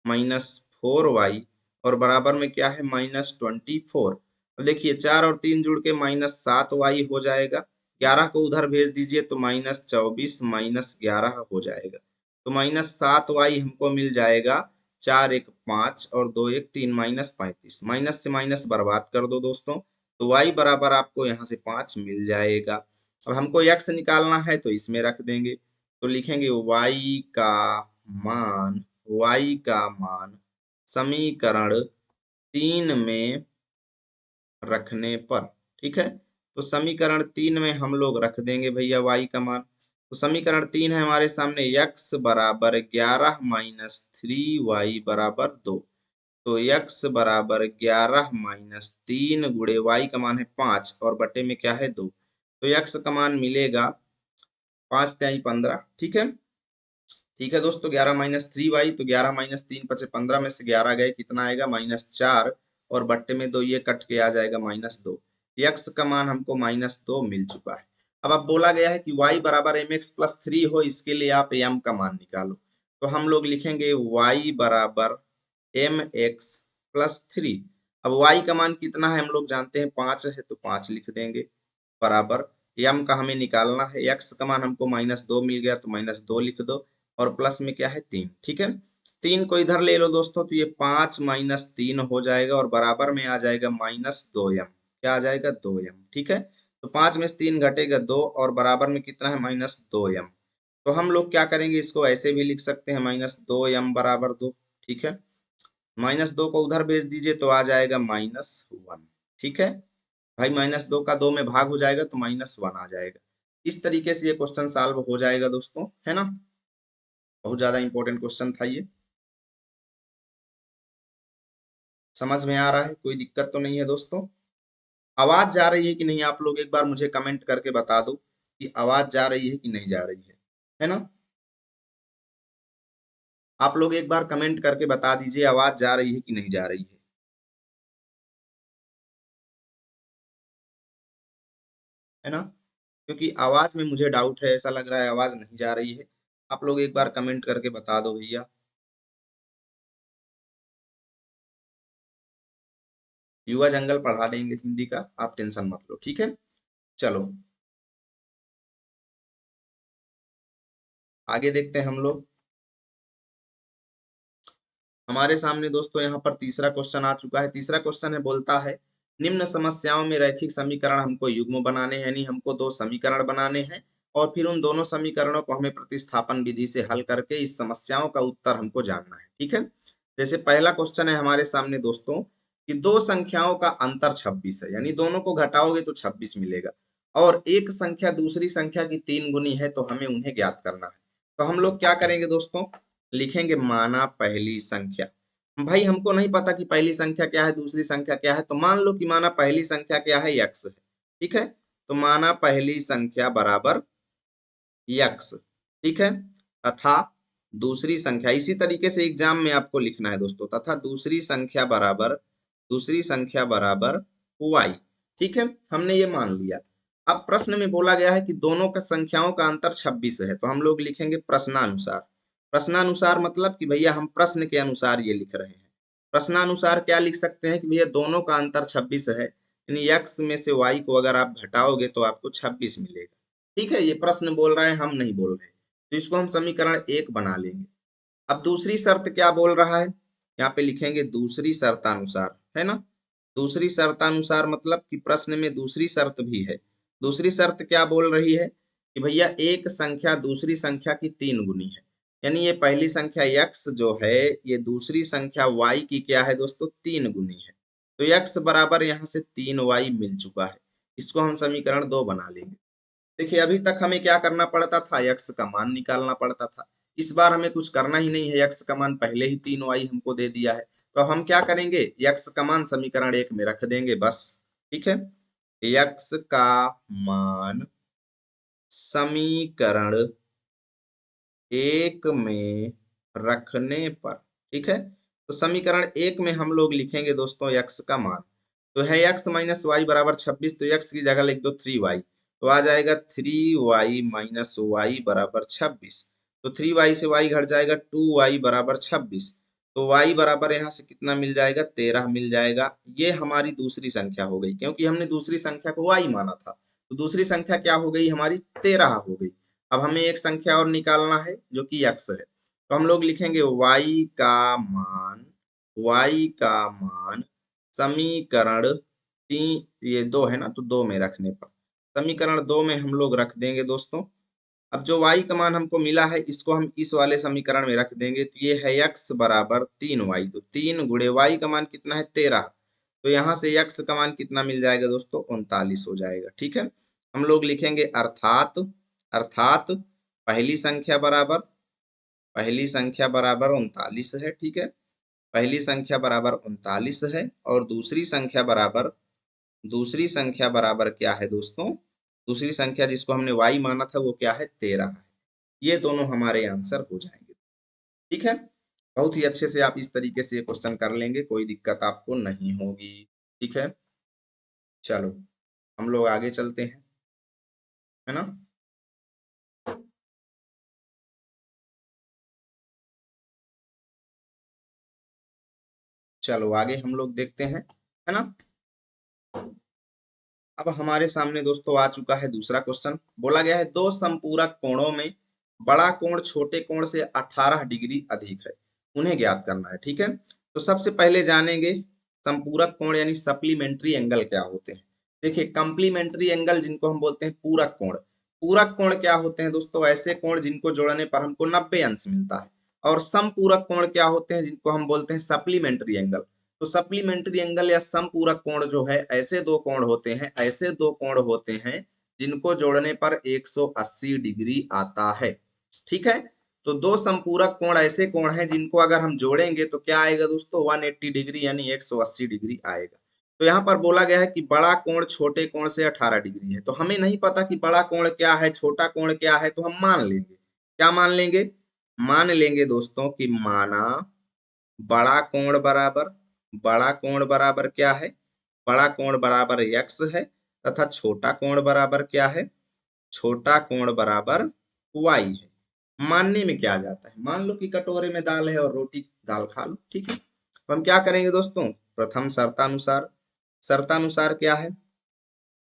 Speaker 1: माइनस 4y और बराबर में क्या है -24। अब देखिए 4 और 3 जुड़ के -7y हो जाएगा, 11 को उधर भेज दीजिए तो -24 -11 हो जाएगा। तो -7y हमको मिल जाएगा, 4 1 5 और 2 1 3, -35। माइनस से माइनस बर्बाद कर दो दोस्तों, तो y बराबर आपको यहाँ से 5 मिल जाएगा। अब हमको x निकालना है तो इसमें रख देंगे, तो लिखेंगे मान y का मान समीकरण 3 में रखने पर। ठीक है, तो समीकरण 3 में हम लोग रख देंगे भैया y का मान। तो समीकरण 3 है हमारे सामने x बराबर 11 माइनस 3y बराबर 2। तो x बराबर 11 माइनस 3 गुणे y का मान है 5 और बटे में क्या है 2। तो x का मान मिलेगा 5 तिहाई 15। ठीक है, ठीक है दोस्तों, 11 माइनस 3y, तो 11 माइनस 3 पचे 15 में से 11 गए, कितना आएगा -4 और बट्टे में 2 ये कट के आ जाएगा -2। x का मान हमको -2 मिल चुका है। अब बोला गया है कि y बराबर mx प्लस 3 हो, इसके लिए आप m का मान निकालो। तो हम लोग लिखेंगे y बराबर mx प्लस 3। अब y का मान कितना है हम लोग जानते हैं 5 है, तो 5 लिख देंगे बराबर m का हमें निकालना है। x का मान हमको -2 मिल गया, तो -2 लिख दो और प्लस में क्या है 3। ठीक है, 3 को इधर ले लो दोस्तों, तो ये 5 माइनस 3 हो जाएगा और बराबर में आ जाएगा -2m। क्या आ जाएगा 2m। ठीक है, तो 5 में से 3 घटेगा 2 और बराबर में कितना है -2m। तो हम लोग क्या करेंगे, इसको ऐसे भी लिख सकते हैं -2m बराबर 2। ठीक है, -2 को उधर भेज दीजिए तो आ जाएगा -1। ठीक है भाई, -2 का 2 में भाग हो जाएगा तो -1 आ जाएगा। इस तरीके से ये क्वेश्चन सॉल्व हो जाएगा दोस्तों, है ना। बहुत ज्यादा इंपॉर्टेंट क्वेश्चन था ये। समझ में आ रहा है, कोई दिक्कत तो नहीं है दोस्तों। आवाज जा रही है कि नहीं, आप लोग एक बार मुझे कमेंट करके बता दो कि आवाज जा रही है कि नहीं जा रही है ना। आप लोग एक बार कमेंट करके बता दीजिए आवाज जा रही है कि नहीं जा रही है ना। क्योंकि आवाज में मुझे डाउट है, ऐसा लग रहा है आवाज नहीं जा रही है। आप लोग एक बार कमेंट करके बता दो भैया। युवा जंगल पढ़ा देंगे हिंदी का, आप टेंशन मत लो। ठीक है, चलो आगे देखते हैं हम लोग। हमारे सामने दोस्तों यहाँ पर तीसरा क्वेश्चन आ चुका है। तीसरा क्वेश्चन है, बोलता है निम्न समस्याओं में रैखिक समीकरण हमको युग्म बनाने हैं, यानी हमको 2 समीकरण बनाने हैं और फिर उन दोनों समीकरणों को हमें प्रतिस्थापन विधि से हल करके इस समस्याओं का उत्तर हमको जानना है। ठीक है, जैसे पहला क्वेश्चन है हमारे सामने दोस्तों कि दो संख्याओं का अंतर 26 है, यानी दोनों को घटाओगे तो 26 मिलेगा और एक संख्या दूसरी संख्या की 3 गुनी है, तो हमें उन्हें ज्ञात करना है। तो हम लोग क्या करेंगे दोस्तों, लिखेंगे माना पहली संख्या। भाई हमको नहीं पता कि पहली संख्या क्या है दूसरी संख्या क्या है, तो मान लो कि माना पहली संख्या क्या है, यक्स है। ठीक है, तो माना पहली संख्या बराबर यक्स। ठीक है, तथा दूसरी संख्या, इसी तरीके से एग्जाम में आपको लिखना है दोस्तों, तथा दूसरी संख्या बराबर वाई। ठीक है, हमने ये मान लिया। अब प्रश्न में बोला गया है कि दोनों का संख्याओं का अंतर 26 है, तो हम लोग लिखेंगे प्रश्नानुसार। प्रश्नानुसार मतलब कि भैया हम प्रश्न के अनुसार ये लिख रहे हैं। प्रश्नानुसार क्या लिख सकते हैं कि भैया दोनों का अंतर 26 है, यानी x में से y को अगर आप घटाओगे तो आपको 26 मिलेगा। ठीक है, ये प्रश्न बोल रहे हैं, हम नहीं बोल रहे, तो इसको हम समीकरण 1 बना लेंगे। अब दूसरी शर्त क्या बोल रहा है, यहाँ पे लिखेंगे दूसरी शर्तानुसार, है ना। दूसरी शर्तानुसार मतलब कि प्रश्न में दूसरी शर्त भी है। दूसरी शर्त क्या बोल रही है कि भैया एक संख्या दूसरी संख्या की 3 गुनी है, यानी ये पहली संख्या x जो है ये दूसरी संख्या y की क्या है दोस्तों, 3 गुनी है। तो x बराबर यहाँ से 3y मिल चुका है, इसको हम समीकरण 2 बना लेंगे। देखिए अभी तक हमें क्या करना पड़ता था, यक्स का मान निकालना पड़ता था। इस बार हमें कुछ करना ही नहीं है, यक्स का मान पहले ही 3y हमको दे दिया है। तो अब हम क्या करेंगे, यक्स का मान समीकरण 1 में रख देंगे बस। ठीक है, यक्स का मान समीकरण 1 में रखने पर। ठीक है, तो समीकरण 1 में हम लोग लिखेंगे दोस्तों यक्स का मान, तो है x माइनस वाई बराबर 26, तो x की जगह लिख दो 3y, तो आ जाएगा 3y माइनस वाई बराबर 26। तो 3y से y घट जाएगा, 2y बराबर 26। तो y बराबर यहाँ से कितना मिल जाएगा, 13 मिल जाएगा। ये हमारी दूसरी संख्या हो गई, क्योंकि हमने दूसरी संख्या को y माना था, तो दूसरी संख्या क्या हो गई हमारी, 13 हो गई। अब हमें एक संख्या और निकालना है जो कि x है, तो हम लोग लिखेंगे y का मान समीकरण 3, ये 2 है ना, तो 2 में रखने पर, समीकरण 2 में हम लोग रख देंगे दोस्तों अब जो y का मान हमको मिला है इसको हम इस वाले समीकरण में रख देंगे, तो ये है x बराबर 3y, तो 3 गुणे y का मान कितना है 13, तो यहाँ से x का मान कितना मिल जाएगा दोस्तों 39 हो जाएगा। ठीक है, हम लोग लिखेंगे अर्थात, अर्थात पहली संख्या बराबर 39 है। ठीक है, पहली संख्या बराबर 39 है और दूसरी संख्या बराबर क्या है दोस्तों, दूसरी संख्या जिसको हमने y माना था वो क्या है 13 है। ये दोनों हमारे आंसर हो जाएंगे। ठीक है, बहुत ही अच्छे से आप इस तरीके से ये क्वेश्चन कर लेंगे, कोई दिक्कत आपको नहीं होगी। ठीक है, चलो हम लोग आगे चलते हैं, है ना। चलो आगे हम लोग देखते हैं, है ना। अब हमारे सामने दोस्तों आ चुका है दूसरा क्वेश्चन। बोला गया है दो संपूरक कोणों में बड़ा कोण छोटे कोण से 18 डिग्री अधिक है, उन्हें ज्ञात करना है। ठीक है, तो सबसे पहले जानेंगे संपूरक कोण यानी सप्लीमेंट्री एंगल क्या होते हैं। देखिए कंप्लीमेंट्री एंगल जिनको हम बोलते हैं पूरक कोण, पूरक कोण क्या होते हैं दोस्तों, ऐसे कोण जिनको जोड़ने पर हमको 90 अंश मिलता है। और समपूरक कोण क्या होते हैं, जिनको हम बोलते हैं सप्लीमेंट्री एंगल। तो सप्लीमेंट्री एंगल या समपूरक कोण जो है ऐसे दो कोण होते हैं जिनको जोड़ने पर 180 डिग्री आता है। ठीक है, तो दो संपूरक कोण ऐसे कोण हैं जिनको अगर हम जोड़ेंगे तो क्या आएगा दोस्तों 180 डिग्री यानी 180 डिग्री आएगा। तो यहाँ पर बोला गया है कि बड़ा कोण छोटे कोण से 18 डिग्री है, तो हमें नहीं पता कि बड़ा कोण क्या है छोटा कोण क्या है, तो हम मान लेंगे, क्या मान लेंगे, मान लेंगे दोस्तों कि माना बड़ा कोण बराबर, बड़ा कोण बराबर क्या है, बड़ा कोण बराबर x है तथा छोटा कोण बराबर क्या है, छोटा कोण बराबर y है। मानने में क्या जाता है, मान लो कि कटोरे में दाल है और रोटी दाल खा लो। ठीक है, तो हम क्या करेंगे दोस्तों, प्रथम शर्तानुसार, शर्तानुसार क्या है,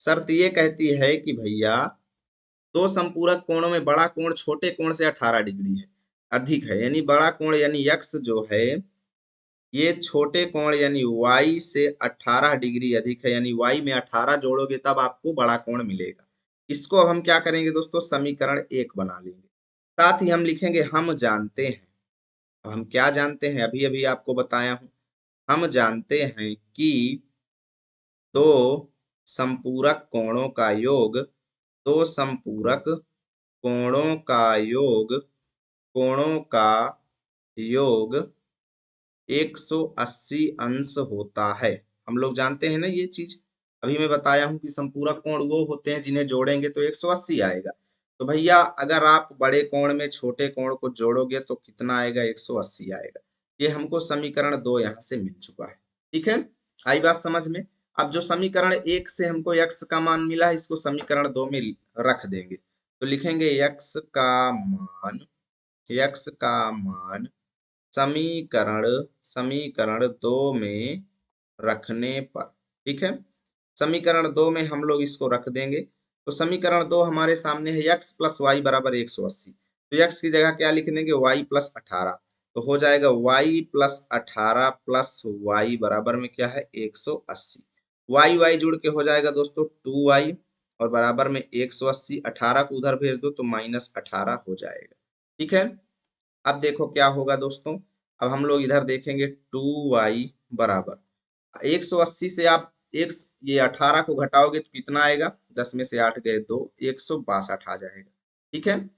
Speaker 1: शर्त ये कहती है कि भैया दो संपूरक कोणों में बड़ा कोण छोटे कोण से 18 डिग्री है अधिक है, यानी बड़ा कोण यानी x जो है ये छोटे कोण यानी y से 18 डिग्री अधिक है, यानी y में 18 जोड़ोगे तब आपको बड़ा कोण मिलेगा। इसको अब हम क्या करेंगे दोस्तों, समीकरण 1 बना लेंगे। साथ ही हम लिखेंगे हम जानते हैं, अब हम क्या जानते हैं, अभी अभी आपको बताया हूं, हम जानते हैं कि दो संपूरक कोणों का योग, दो संपूरक कोणों का योग, कोणों का योग 180 अंश होता है। हम लोग जानते हैं ना ये चीज, अभी मैं बताया हूं कि संपूरक कोण वो होते हैं जिन्हें जोड़ेंगे तो 180 आएगा। तो भैया अगर आप बड़े कोण में छोटे कोण को जोड़ोगे तो कितना आएगा, 180 आएगा। ये हमको समीकरण 2 यहाँ से मिल चुका है। ठीक है, आई बात समझ में। अब जो समीकरण 1 से हमको x का मान मिला है इसको समीकरण 2 में रख देंगे, तो लिखेंगे x का मान समीकरण समीकरण 2 में रखने पर। ठीक है, समीकरण 2 में हम लोग इसको रख देंगे, तो समीकरण 2 हमारे सामने है x प्लस वाई बराबर 180, तो x की जगह क्या लिख देंगे y प्लस 18, तो हो जाएगा y प्लस 18 प्लस वाई बराबर में क्या है 180, y y जुड़ के हो जाएगा दोस्तों 2y और बराबर में 180, 18 को उधर भेज दो तो माइनस 18 हो जाएगा। ठीक है, अब देखो क्या होगा दोस्तों, अब हम लोग इधर देखेंगे 2y बराबर 180 से आप एक ये 18 को घटाओगे तो कितना आएगा, 10 में से 8 गए 2, 162 आ जाएगा। ठीक है,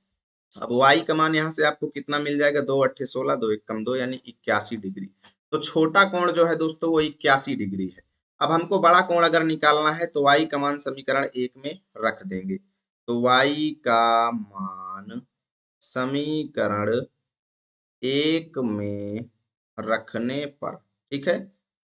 Speaker 1: अब y का मान यहाँ से आपको कितना मिल जाएगा, 2 अट्ठे 16, 2 एक कम 2 यानी 81 डिग्री। तो छोटा कोण जो है दोस्तों वो 81 डिग्री है। अब हमको बड़ा कोण अगर निकालना है तो y का मान समीकरण 1 में रख देंगे, तो y का मान समीकरण 1 में रखने पर, ठीक है,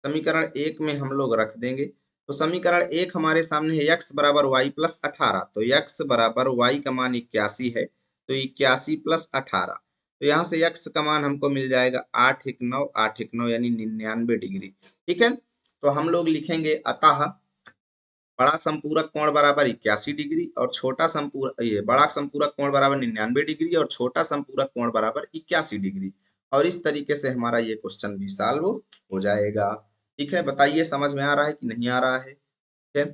Speaker 1: समीकरण 1 में हम लोग रख देंगे, तो समीकरण 1 हमारे सामने है x बराबर वाई प्लस 18, तो x बराबर y का मान 81 है, तो 81 प्लस 18, तो यहाँ से x का मान हमको मिल जाएगा 8 1 9, 8 1 9 यानी 99 डिग्री। ठीक है, तो हम लोग लिखेंगे अतः बड़ा संपूरक कोण बराबर 81 डिग्री और छोटा संपूरक, ये बड़ा संपूरक कोण बराबर 99 डिग्री और छोटा संपूरक कोण बराबर 81 डिग्री, और इस तरीके से हमारा ये क्वेश्चन भी सॉल्व हो जाएगा। ठीक है, बताइए समझ में आ रहा है कि नहीं आ रहा है। ठीक है,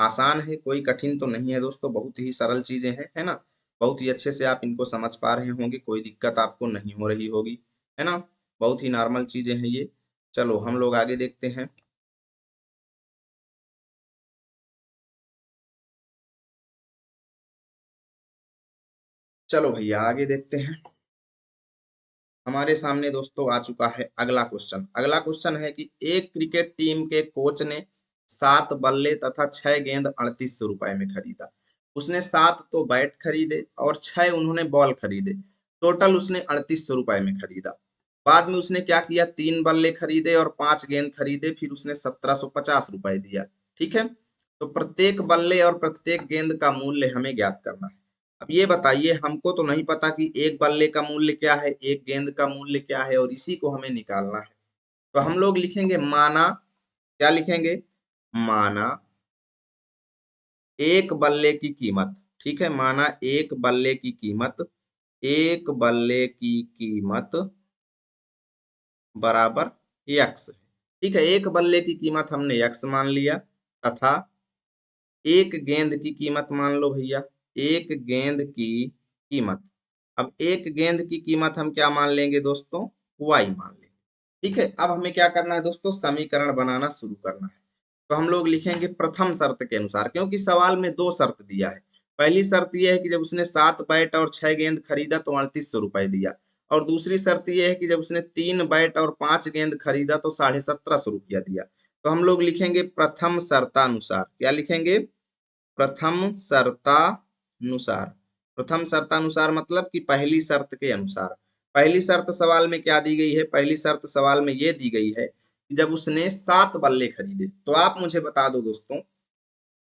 Speaker 1: आसान है, कोई कठिन तो नहीं है दोस्तों, बहुत ही सरल चीजें हैं, है ना। बहुत ही अच्छे से आप इनको समझ पा रहे होंगे, कोई दिक्कत आपको नहीं हो रही होगी, है ना। बहुत ही नॉर्मल चीजें हैं ये। चलो हम लोग आगे देखते हैं। चलो भैया आगे देखते हैं। हमारे सामने दोस्तों आ चुका है अगला क्वेश्चन। अगला क्वेश्चन है कि एक क्रिकेट टीम के कोच ने 7 बल्ले तथा 6 गेंद 3800 रुपए में खरीदा। उसने 7 तो बैट खरीदे और 6 उन्होंने बॉल खरीदे। टोटल उसने 3800 रुपए में खरीदा। बाद में उसने क्या किया, 3 बल्ले खरीदे और 5 गेंद खरीदे, फिर उसने 1750 रुपए दिया। ठीक है। तो प्रत्येक बल्ले और प्रत्येक गेंद का मूल्य हमें ज्ञात करना है। अब ये बताइए, हमको तो नहीं पता कि एक बल्ले का मूल्य क्या है, एक गेंद का मूल्य क्या है, और इसी को हमें निकालना है। तो हम लोग लिखेंगे माना, क्या लिखेंगे, माना एक बल्ले की कीमत। ठीक है, माना एक बल्ले की कीमत, एक बल्ले की कीमत बराबर यक्स है। ठीक है, एक बल्ले की कीमत हमने यक्स मान लिया, तथा एक गेंद की कीमत मान लो भैया, एक गेंद की कीमत। अब एक गेंद की कीमत हम क्या मान लेंगे दोस्तों, वाई मान लेंगे। ठीक है, अब हमें क्या करना है दोस्तों, समीकरण बनाना शुरू करना है। तो हम लोग लिखेंगे प्रथम शर्त के अनुसार, क्योंकि सवाल में दो शर्त दिया है। पहली शर्त यह है कि जब उसने 7 बैट और 6 गेंद खरीदा तो 3800 रुपए दिया। और दूसरी शर्त यह है कि जब उसने 3 बैट और 5 गेंद खरीदा तो 1750 रुपया दिया। तो हम लोग लिखेंगे प्रथम शर्तानुसार, क्या लिखेंगे, प्रथम शर्तानुसार। प्रथम शर्तानुसार मतलब कि पहली शर्त के अनुसार। पहली शर्त सवाल में क्या दी गई है, पहली शर्त सवाल में ये दी गई है कि जब उसने 7 बल्ले खरीदे। तो आप मुझे बता दो दोस्तों,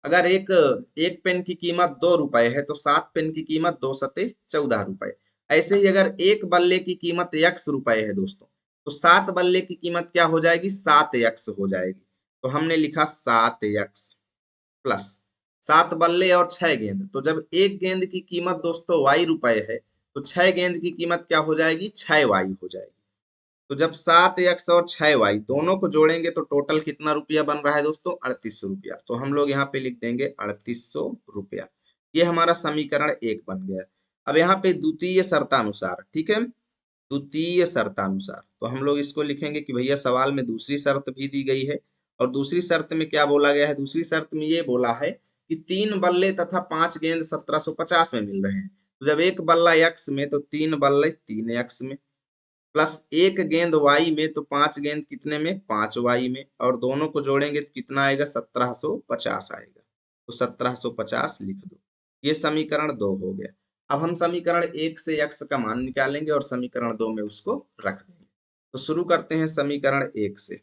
Speaker 1: अगर एक एक पेन की कीमत 2 रुपए है तो 7 पेन की कीमत 2 सत्ते 14 रुपए। ऐसे ही अगर एक बल्ले की कीमत x रुपए है दोस्तों, तो 7 बल्ले की कीमत क्या हो जाएगी, 7x हो जाएगी। तो हमने लिखा 7x प्लस 7 बल्ले और 6 गेंद। तो जब एक गेंद की कीमत दोस्तों y रुपए है, तो 6 गेंद की कीमत क्या हो जाएगी, 6y हो जाएगी। तो जब 7x और 6y दोनों को जोड़ेंगे तो टोटल कितना रुपया बन रहा है दोस्तों, 3800 रुपया। तो हम लोग यहाँ पे लिख देंगे 3800 रुपया। ये हमारा समीकरण 1 बन गया। अब यहाँ पे द्वितीय शर्तानुसार, ठीक है, द्वितीय शर्तानुसार, तो हम लोग इसको लिखेंगे कि भैया सवाल में दूसरी शर्त भी दी गई है। और दूसरी शर्त में क्या बोला गया है, दूसरी शर्त में ये बोला है कि 3 बल्ले तथा 5 गेंद 1750 में मिल रहे हैं। तो जब एक बल्ला एक्स में तो 3 बल्ले 3x में, प्लस एक गेंद वाई में तो 5 गेंद कितने में, 5y में, और दोनों को जोड़ेंगे तो कितना आएगा, 1750 आएगा। तो 1750 लिख दो। ये समीकरण 2 हो गया। अब हम समीकरण 1 से x का मान निकालेंगे और समीकरण 2 में उसको रख देंगे। तो शुरू करते हैं समीकरण 1 से।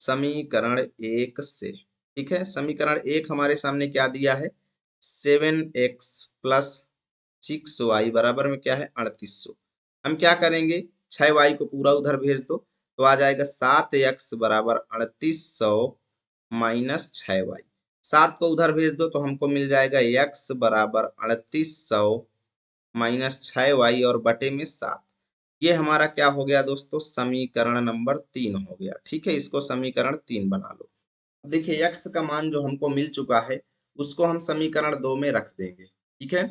Speaker 1: समीकरण 1 से, ठीक है, समीकरण 1 हमारे सामने क्या दिया है, 7x प्लस 6y बराबर में क्या है, 3800। हम क्या करेंगे, 6y को पूरा उधर भेज दो, तो आ जाएगा 7x बराबर 3800 माइनस 6y। 7 को उधर भेज दो तो हमको मिल जाएगा x बराबर 3800 माइनस 6y और बटे में 7। ये हमारा क्या हो गया दोस्तों, समीकरण नंबर 3 हो गया। ठीक है, इसको समीकरण 3 बना लो। देखिए x का मान जो हमको मिल चुका है उसको हम समीकरण 2 में रख देंगे। ठीक है,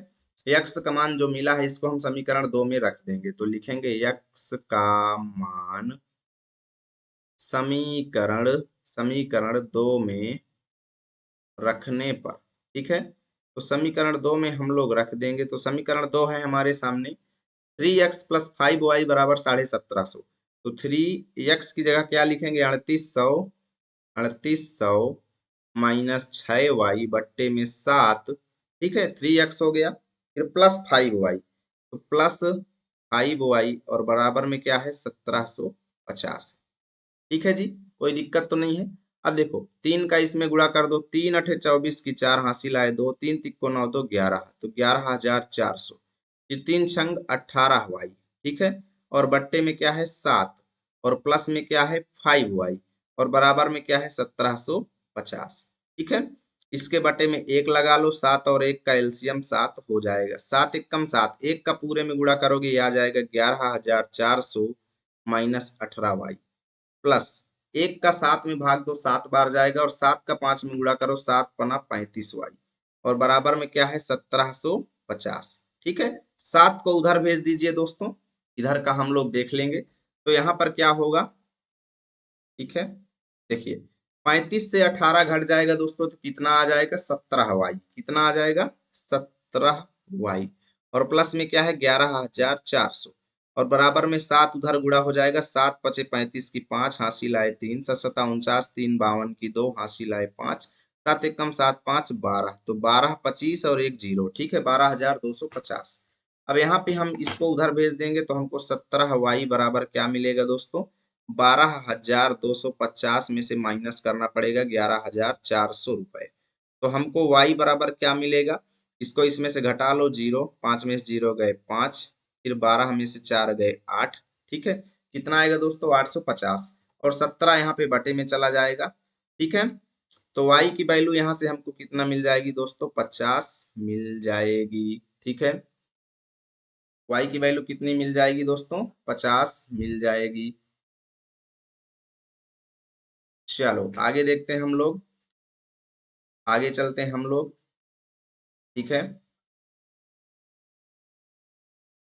Speaker 1: x का मान जो मिला है इसको हम समीकरण 2 में रख देंगे। तो लिखेंगे x का मान समीकरण समीकरण 2 में रखने पर, ठीक है, तो समीकरण 2 में हम लोग रख देंगे। तो समीकरण 2 है हमारे सामने, 3x प्लस 5y बराबर 1750। तो 3x की जगह क्या लिखेंगे, 3800, 3800 माइनस 6y बट्टे में 7। ठीक है, 3x हो गया, फिर प्लस 5y, तो प्लस 5y और बराबर में क्या है, 1750। ठीक है जी, कोई दिक्कत तो नहीं है। अब देखो 3 का इसमें गुणा कर दो, 3 अठे 24 की 4 हासिल आए 2, 3 तिक्को 9 2 11, तो 11400। ये 3 छंग 18y। ठीक है, और बट्टे में क्या है 7, और प्लस में क्या है 5y, और बराबर में क्या है 1750। ठीक है, इसके बटे में 1 लगा लो, 7 और 1 का एलसीएम 7 हो जाएगा, 7 एकम 7, 1 का पूरे में गुणा करोगे ये आ जाएगा 11400 माइनस 18y प्लस 1 का 7 में भाग दो 7 बार जाएगा और 7 का 5 में गुणा करो 7 पना 35y और बराबर में क्या है 1750। ठीक है, 7 को उधर भेज दीजिए दोस्तों, इधर का हम लोग देख लेंगे। तो यहाँ पर क्या होगा, ठीक है, देखिए 35 से 18 घट जाएगा दोस्तों तो कितना आ जाएगा 17y। कितना आ जाएगा 17y और प्लस में क्या है 11,400 और बराबर में 7 उधर गुणा हो जाएगा 7 पचे 35 की 5 हासिल आए 3 सता 49 3 52 की 2 हासिल आए 5 7 एकम 7 5 12 तो 12 25 और एक जीरो, ठीक है 12,250। अब यहाँ पे हम इसको उधर भेज देंगे तो हमको 17y बराबर क्या मिलेगा दोस्तों 12,250 में से माइनस करना पड़ेगा 11,400 रुपए। तो हमको y बराबर क्या मिलेगा, इसको इसमें से घटा लो, जीरो 5 में से जीरो गए 5, फिर 12 में से 4 गए 8। ठीक है, कितना आएगा दोस्तों 850 और 17 यहाँ पे बटे में चला जाएगा। ठीक है, तो y की वैल्यू यहाँ से हमको कितना मिल जाएगी दोस्तों 50 मिल जाएगी। ठीक है, y की वैल्यू कितनी मिल जाएगी दोस्तों 50 मिल जाएगी। चलो आगे देखते हैं हम लोग, आगे चलते हैं हम लोग। ठीक है,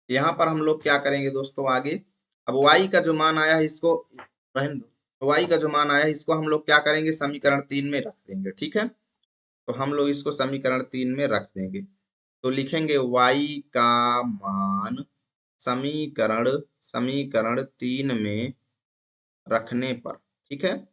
Speaker 1: यहाँ पर हम लोग क्या करेंगे दोस्तों आगे, अब y का जो मान आया है इसको रहने दो, y का जो मान आया है इसको हम लोग क्या करेंगे समीकरण 3 में रख देंगे। ठीक है, तो हम लोग इसको समीकरण 3 में रख देंगे तो लिखेंगे y का मान समीकरण समीकरण 3 में रखने पर, ठीक है,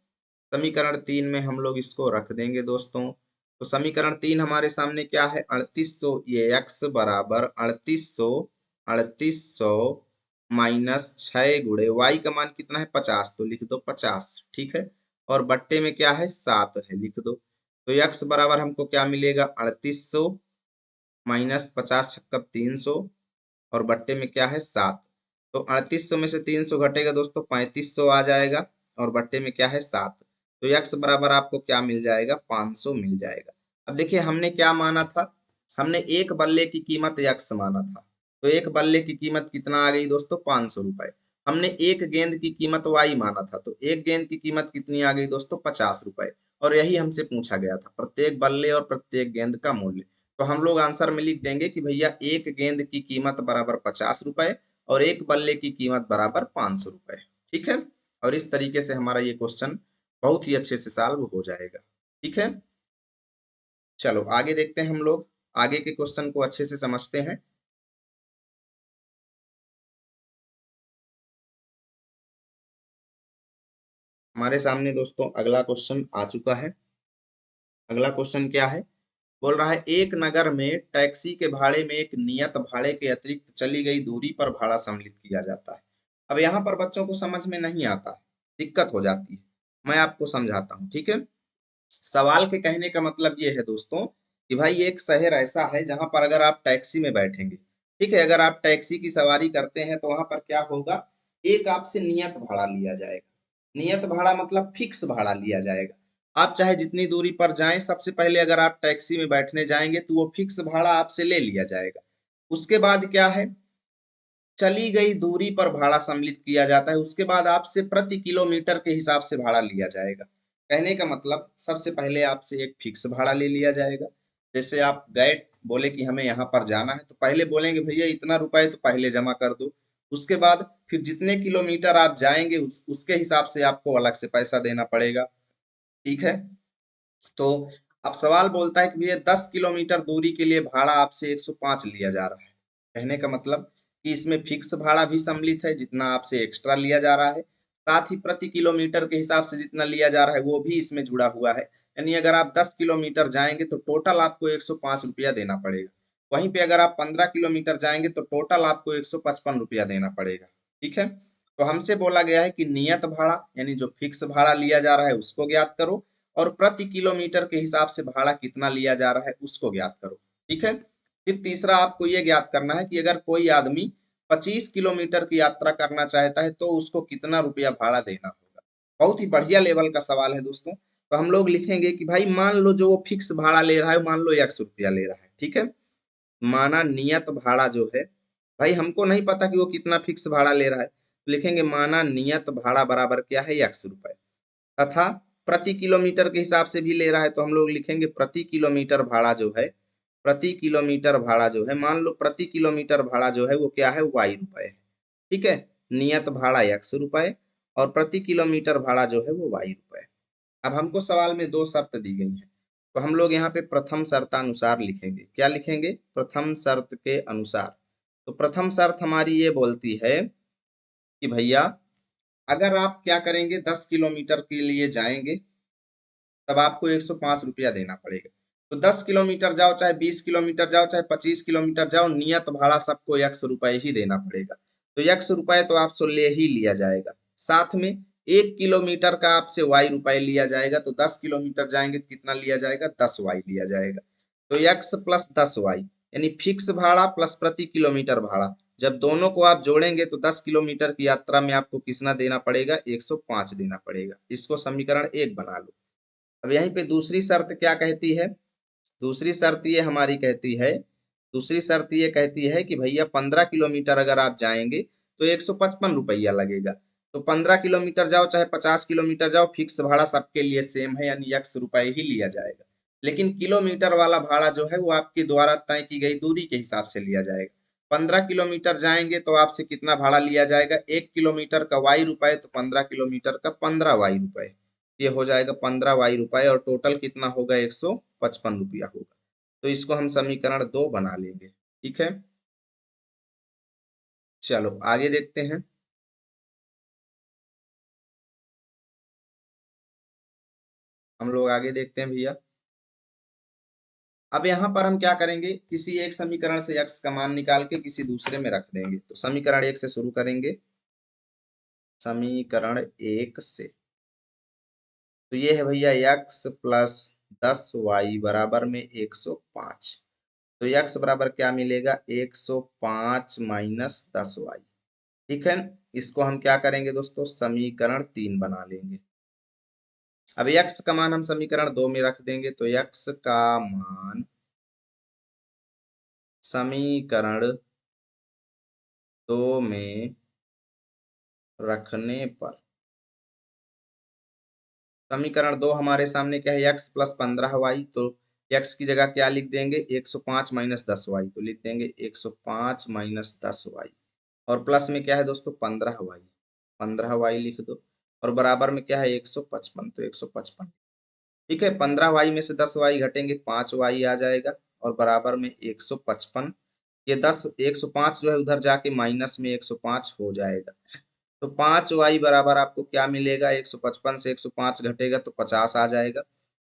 Speaker 1: समीकरण 3 में हम लोग इसको रख देंगे दोस्तों। तो समीकरण 3 हमारे सामने क्या है 3800, ये x बराबर 3800 माइनस 6 गुणे y का मान कितना है 50 तो लिख दो 50। ठीक है, और बट्टे में क्या है 7 है लिख दो। तो x बराबर हमको क्या मिलेगा 3800 माइनस 50 छक्का 300 और बट्टे में क्या है 7। तो 3800 में से 300 घटेगा दोस्तों 3500 आ जाएगा और बट्टे में क्या है 7। तो x बराबर आपको क्या मिल जाएगा 500 मिल जाएगा। अब देखिए हमने क्या माना था, हमने एक बल्ले की कीमत x माना था, तो एक बल्ले की कीमत कितना आ गई दोस्तों 500 रुपए। हमने एक गेंद की कीमत y माना था, तो एक गेंद की कीमत कितनी आ गई दोस्तों 50 रुपए और यही हमसे पूछा गया था प्रत्येक बल्ले और प्रत्येक गेंद का मूल्य। तो हम लोग आंसर में लिख देंगे कि भैया एक गेंद की कीमत बराबर 50 रुपए और एक बल्ले की कीमत बराबर 500 रुपए। ठीक है, और इस तरीके से हमारा ये क्वेश्चन बहुत ही अच्छे से सॉल्व हो जाएगा। ठीक है, चलो आगे देखते हैं हम लोग, आगे के क्वेश्चन को अच्छे से समझते हैं। हमारे सामने दोस्तों अगला क्वेश्चन आ चुका है। अगला क्वेश्चन क्या है, बोल रहा है एक नगर में टैक्सी के भाड़े में एक नियत भाड़े के अतिरिक्त चली गई दूरी पर भाड़ा सम्मिलित किया जाता है। अब यहाँ पर बच्चों को समझ में नहीं आता है, दिक्कत हो जाती है, मैं आपको समझाता हूँ। ठीक है, सवाल के कहने का मतलब ये है दोस्तों कि भाई एक शहर ऐसा है जहां पर अगर आप टैक्सी में बैठेंगे, ठीक है, अगर आप टैक्सी की सवारी करते हैं तो वहां पर क्या होगा, एक आपसे नियत भाड़ा लिया जाएगा। नियत भाड़ा मतलब फिक्स भाड़ा लिया जाएगा। आप चाहे जितनी दूरी पर जाएं, सबसे पहले अगर आप टैक्सी में बैठने जाएंगे तो वो फिक्स भाड़ा आपसे ले लिया जाएगा। उसके बाद क्या है, चली गई दूरी पर भाड़ा सम्मिलित किया जाता है, उसके बाद आपसे प्रति किलोमीटर के हिसाब से भाड़ा लिया जाएगा। कहने का मतलब सबसे पहले आपसे एक फिक्स भाड़ा ले लिया जाएगा। जैसे आप गए, बोले कि हमें यहाँ पर जाना है, तो पहले बोलेंगे भैया इतना रुपए तो पहले जमा कर दो। उसके बाद फिर जितने किलोमीटर आप जाएंगे उसके हिसाब से आपको अलग से पैसा देना पड़ेगा। ठीक है, तो अब सवाल बोलता है कि भैया 10 किलोमीटर दूरी के लिए भाड़ा आपसे 105 लिया जा रहा है। कहने का मतलब कि इसमें फिक्स भाड़ा भी सम्मिलित है, जितना आपसे एक्स्ट्रा लिया जा रहा है, साथ ही प्रति किलोमीटर के हिसाब से जितना लिया जा रहा है वो भी इसमें जुड़ा हुआ है। यानी अगर आप 10 किलोमीटर जाएंगे तो टोटल आपको 105 रुपया देना पड़ेगा। वहीं पे अगर आप 15 किलोमीटर जाएंगे तो टोटल आपको 155 रुपया देना पड़ेगा। ठीक है, तो हमसे बोला गया है कि नियत भाड़ा यानी जो फिक्स भाड़ा लिया जा रहा है उसको ज्ञात करो और प्रति किलोमीटर के हिसाब से भाड़ा कितना लिया जा रहा है उसको ज्ञात करो। ठीक है, फिर तीसरा आपको ये ज्ञात करना है कि अगर कोई आदमी 25 किलोमीटर की यात्रा करना चाहता है तो उसको कितना रुपया भाड़ा देना होगा। बहुत ही बढ़िया लेवल का सवाल है दोस्तों। तो हम लोग लिखेंगे कि भाई मान लो जो वो फिक्स भाड़ा ले रहा है, मान लो 100 रुपया ले रहा है। ठीक है, माना नियत भाड़ा जो है, भाई हमको नहीं पता कि वो कितना फिक्स भाड़ा ले रहा है, तो लिखेंगे माना नियत भाड़ा बराबर क्या है 100 रुपए। तथा प्रति किलोमीटर के हिसाब से भी ले रहा है, तो हम लोग लिखेंगे प्रति किलोमीटर भाड़ा जो है, प्रति किलोमीटर भाड़ा जो है, मान लो प्रति किलोमीटर भाड़ा जो है वो क्या है, वाई रुपए है। ठीक है, नियत भाड़ा एक्स रुपए और प्रति किलोमीटर भाड़ा जो है वो वाई रुपए। अब हमको सवाल में दो शर्त दी गई है, तो हम लोग यहाँ पे प्रथम शर्तानुसार लिखेंगे। क्या लिखेंगे, प्रथम शर्त के अनुसार। तो प्रथम शर्त हमारी ये बोलती है कि भैया अगर आप क्या करेंगे, 10 किलोमीटर के लिए जाएंगे तब आपको 105 रुपया देना पड़ेगा। तो 10 किलोमीटर जाओ, चाहे 20 किलोमीटर जाओ, चाहे 25 किलोमीटर जाओ, नियत भाड़ा सबको एक्स रुपए ही देना पड़ेगा। तो एक्स रुपए तो आपसे ले ही लिया जाएगा, साथ में 1 किलोमीटर का आपसे वाई रुपए लिया जाएगा। तो 10 किलोमीटर जाएंगे तो कितना लिया जाएगा, 10 वाई लिया जाएगा। तो एक्स प्लस 10 वाई यानी फिक्स भाड़ा प्लस प्रति किलोमीटर भाड़ा, जब दोनों को आप जोड़ेंगे तो 10 किलोमीटर की यात्रा में आपको कितना देना पड़ेगा, 105 देना पड़ेगा। इसको समीकरण 1 बना लो। अब यहीं पे दूसरी शर्त क्या कहती है, दूसरी शर्त ये हमारी कहती है, दूसरी शर्त ये कहती है कि भैया 15 किलोमीटर अगर आप जाएंगे तो 155 रुपया लगेगा। तो 15 किलोमीटर जाओ चाहे 50 किलोमीटर जाओ, फिक्स भाड़ा सबके लिए सेम है, यानी एक्स रुपए ही लिया जाएगा। लेकिन किलोमीटर वाला भाड़ा जो है वो आपके द्वारा तय की गई दूरी के हिसाब से लिया जाएगा। 15 किलोमीटर जाएंगे तो आपसे कितना भाड़ा लिया जाएगा, 1 किलोमीटर का वाई रुपए, तो 15 किलोमीटर का 15 वाई रुपए। ये हो जाएगा 15 वाई रुपए और टोटल कितना होगा, 155 रुपया होगा। तो इसको हम समीकरण 2 बना लेंगे। ठीक है, चलो आगे देखते हैं। हम लोग आगे देखते हैं भैया। अब यहाँ पर हम क्या करेंगे, किसी एक समीकरण से x का मान निकाल के किसी दूसरे में रख देंगे। तो समीकरण 1 से शुरू करेंगे, समीकरण 1 से। तो ये है भैया x प्लस 10 वाई बराबर में 105। तो x बराबर क्या मिलेगा, 105 माइनस 10 वाई। ठीक है, इसको हम क्या करेंगे दोस्तों, समीकरण 3 बना लेंगे। अब x का मान हम समीकरण 2 में रख देंगे। तो x का मान समीकरण 2 में रखने पर, समीकरण 2 हमारे सामने क्या है, x प्लस 15 वाई। तो x की जगह क्या लिख देंगे, 105 माइनस 10 वाई। तो लिख देंगे 105 माइनस 10 वाई, और प्लस में क्या है दोस्तों, 15 वाई। 15 वाई लिख दो, और बराबर में क्या है, 155। तो 155। ठीक है, 15 वाई में से 10 वाई घटेंगे, 5 वाई आ जाएगा, और बराबर में 155। ये 105 जो है उधर जाके माइनस में 105 हो जाएगा। तो 5 वाई बराबर आपको क्या मिलेगा, 155 से 105 घटेगा तो 50 आ जाएगा।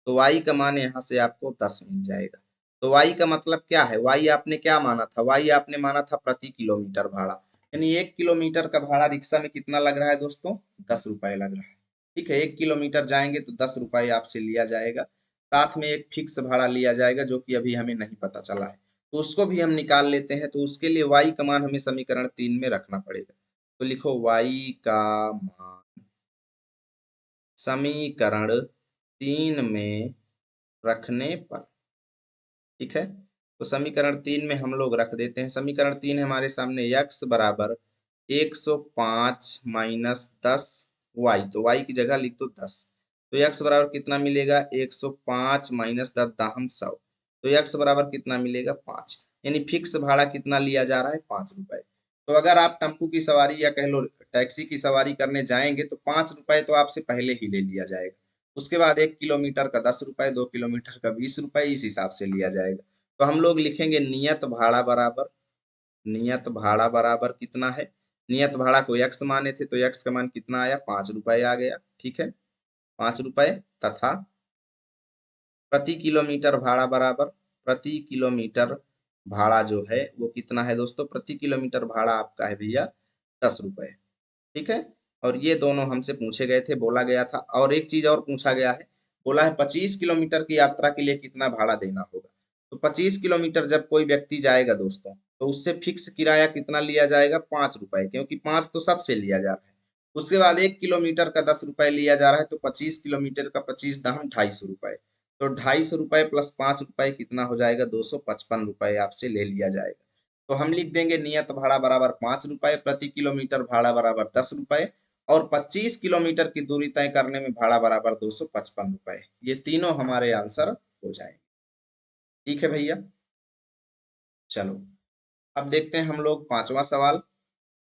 Speaker 1: तो वाई का मान यहाँ से आपको 10 मिल जाएगा। तो वाई का मतलब क्या है, वाई आपने क्या माना था, वाई आपने माना था प्रति किलोमीटर भाड़ा। यानी 1 किलोमीटर का भाड़ा रिक्शा में कितना लग रहा है दोस्तों, 10 रुपए लग रहा है। ठीक है, 1 किलोमीटर जाएंगे तो 10 रुपए आपसे लिया जाएगा, साथ में एक फिक्स भाड़ा लिया जाएगा जो कि अभी हमें नहीं पता चला है। तो उसको भी हम निकाल लेते हैं। तो उसके लिए वाई का मान हमें समीकरण 3 में रखना पड़ेगा। तो लिखो वाई का मान समीकरण 3 में रखने पर। ठीक है, तो समीकरण 3 में हम लोग रख देते हैं। समीकरण 3 हमारे सामने x बराबर 105 माइनस 10 वाई। तो y की जगह लिख दो 10। तो x बराबर कितना मिलेगा, 105 माइनस 10 दाहम 100। तो x बराबर कितना मिलेगा, 5। यानी फिक्स भाड़ा कितना लिया जा रहा है, 5 रुपए। तो अगर आप टेम्पू की सवारी या कह लो टैक्सी की सवारी करने जाएंगे तो 5 रुपए तो आपसे पहले ही ले लिया जाएगा। उसके बाद 1 किलोमीटर का 10 रुपए, 2 किलोमीटर का 20 रुपए, इस हिसाब से लिया जाएगा। तो हम लोग लिखेंगे नियत भाड़ा बराबर, नियत भाड़ा बराबर कितना है, नियत भाड़ा को x माने थे तो x का मान कितना आया, 5 रुपए आ गया। ठीक है, 5 रुपए, तथा प्रति किलोमीटर भाड़ा बराबर, प्रति किलोमीटर भाड़ा जो है वो कितना है दोस्तों, प्रति किलोमीटर भाड़ा आपका है भैया 10 रुपए। ठीक है, और ये दोनों हमसे पूछे गए थे, बोला गया था। और एक चीज और पूछा गया है, बोला है 25 किलोमीटर की यात्रा के लिए कितना भाड़ा देना होगा। तो 25 किलोमीटर जब कोई व्यक्ति जाएगा दोस्तों, तो उससे फिक्स किराया कितना लिया जाएगा, 5 रुपए, क्योंकि 5 तो सबसे लिया जा रहा है। उसके बाद 1 किलोमीटर का 10 रुपए लिया जा रहा है, तो 25 किलोमीटर का 25 दाम 250 रुपए। तो 250 रुपए प्लस 5 रुपए कितना हो जाएगा, 255 रुपए आपसे ले लिया जाएगा। तो हम लिख देंगे नियत भाड़ा बराबर 5 रुपए, प्रति किलोमीटर भाड़ा बराबर 10 रुपए, और 25 किलोमीटर की दूरी तय करने में भाड़ा बराबर 255 रुपए। ये तीनों हमारे आंसर हो जाएंगे। ठीक है भैया, चलो अब देखते हैं हम लोग पांचवा सवाल।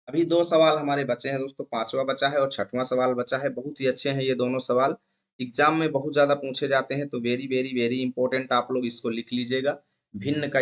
Speaker 1: अभी दो सवाल हमारे बचे हैं दोस्तों, पांचवा बचा है और छठवां सवाल बचा है। बहुत ही अच्छे हैं ये दोनों सवाल, एग्जाम में बहुत ज्यादा पूछे जाते हैं, तो वेरी वेरी वेरी इंपॉर्टेंट, आप लोग इसको लिख लीजिएगा। भिन्न का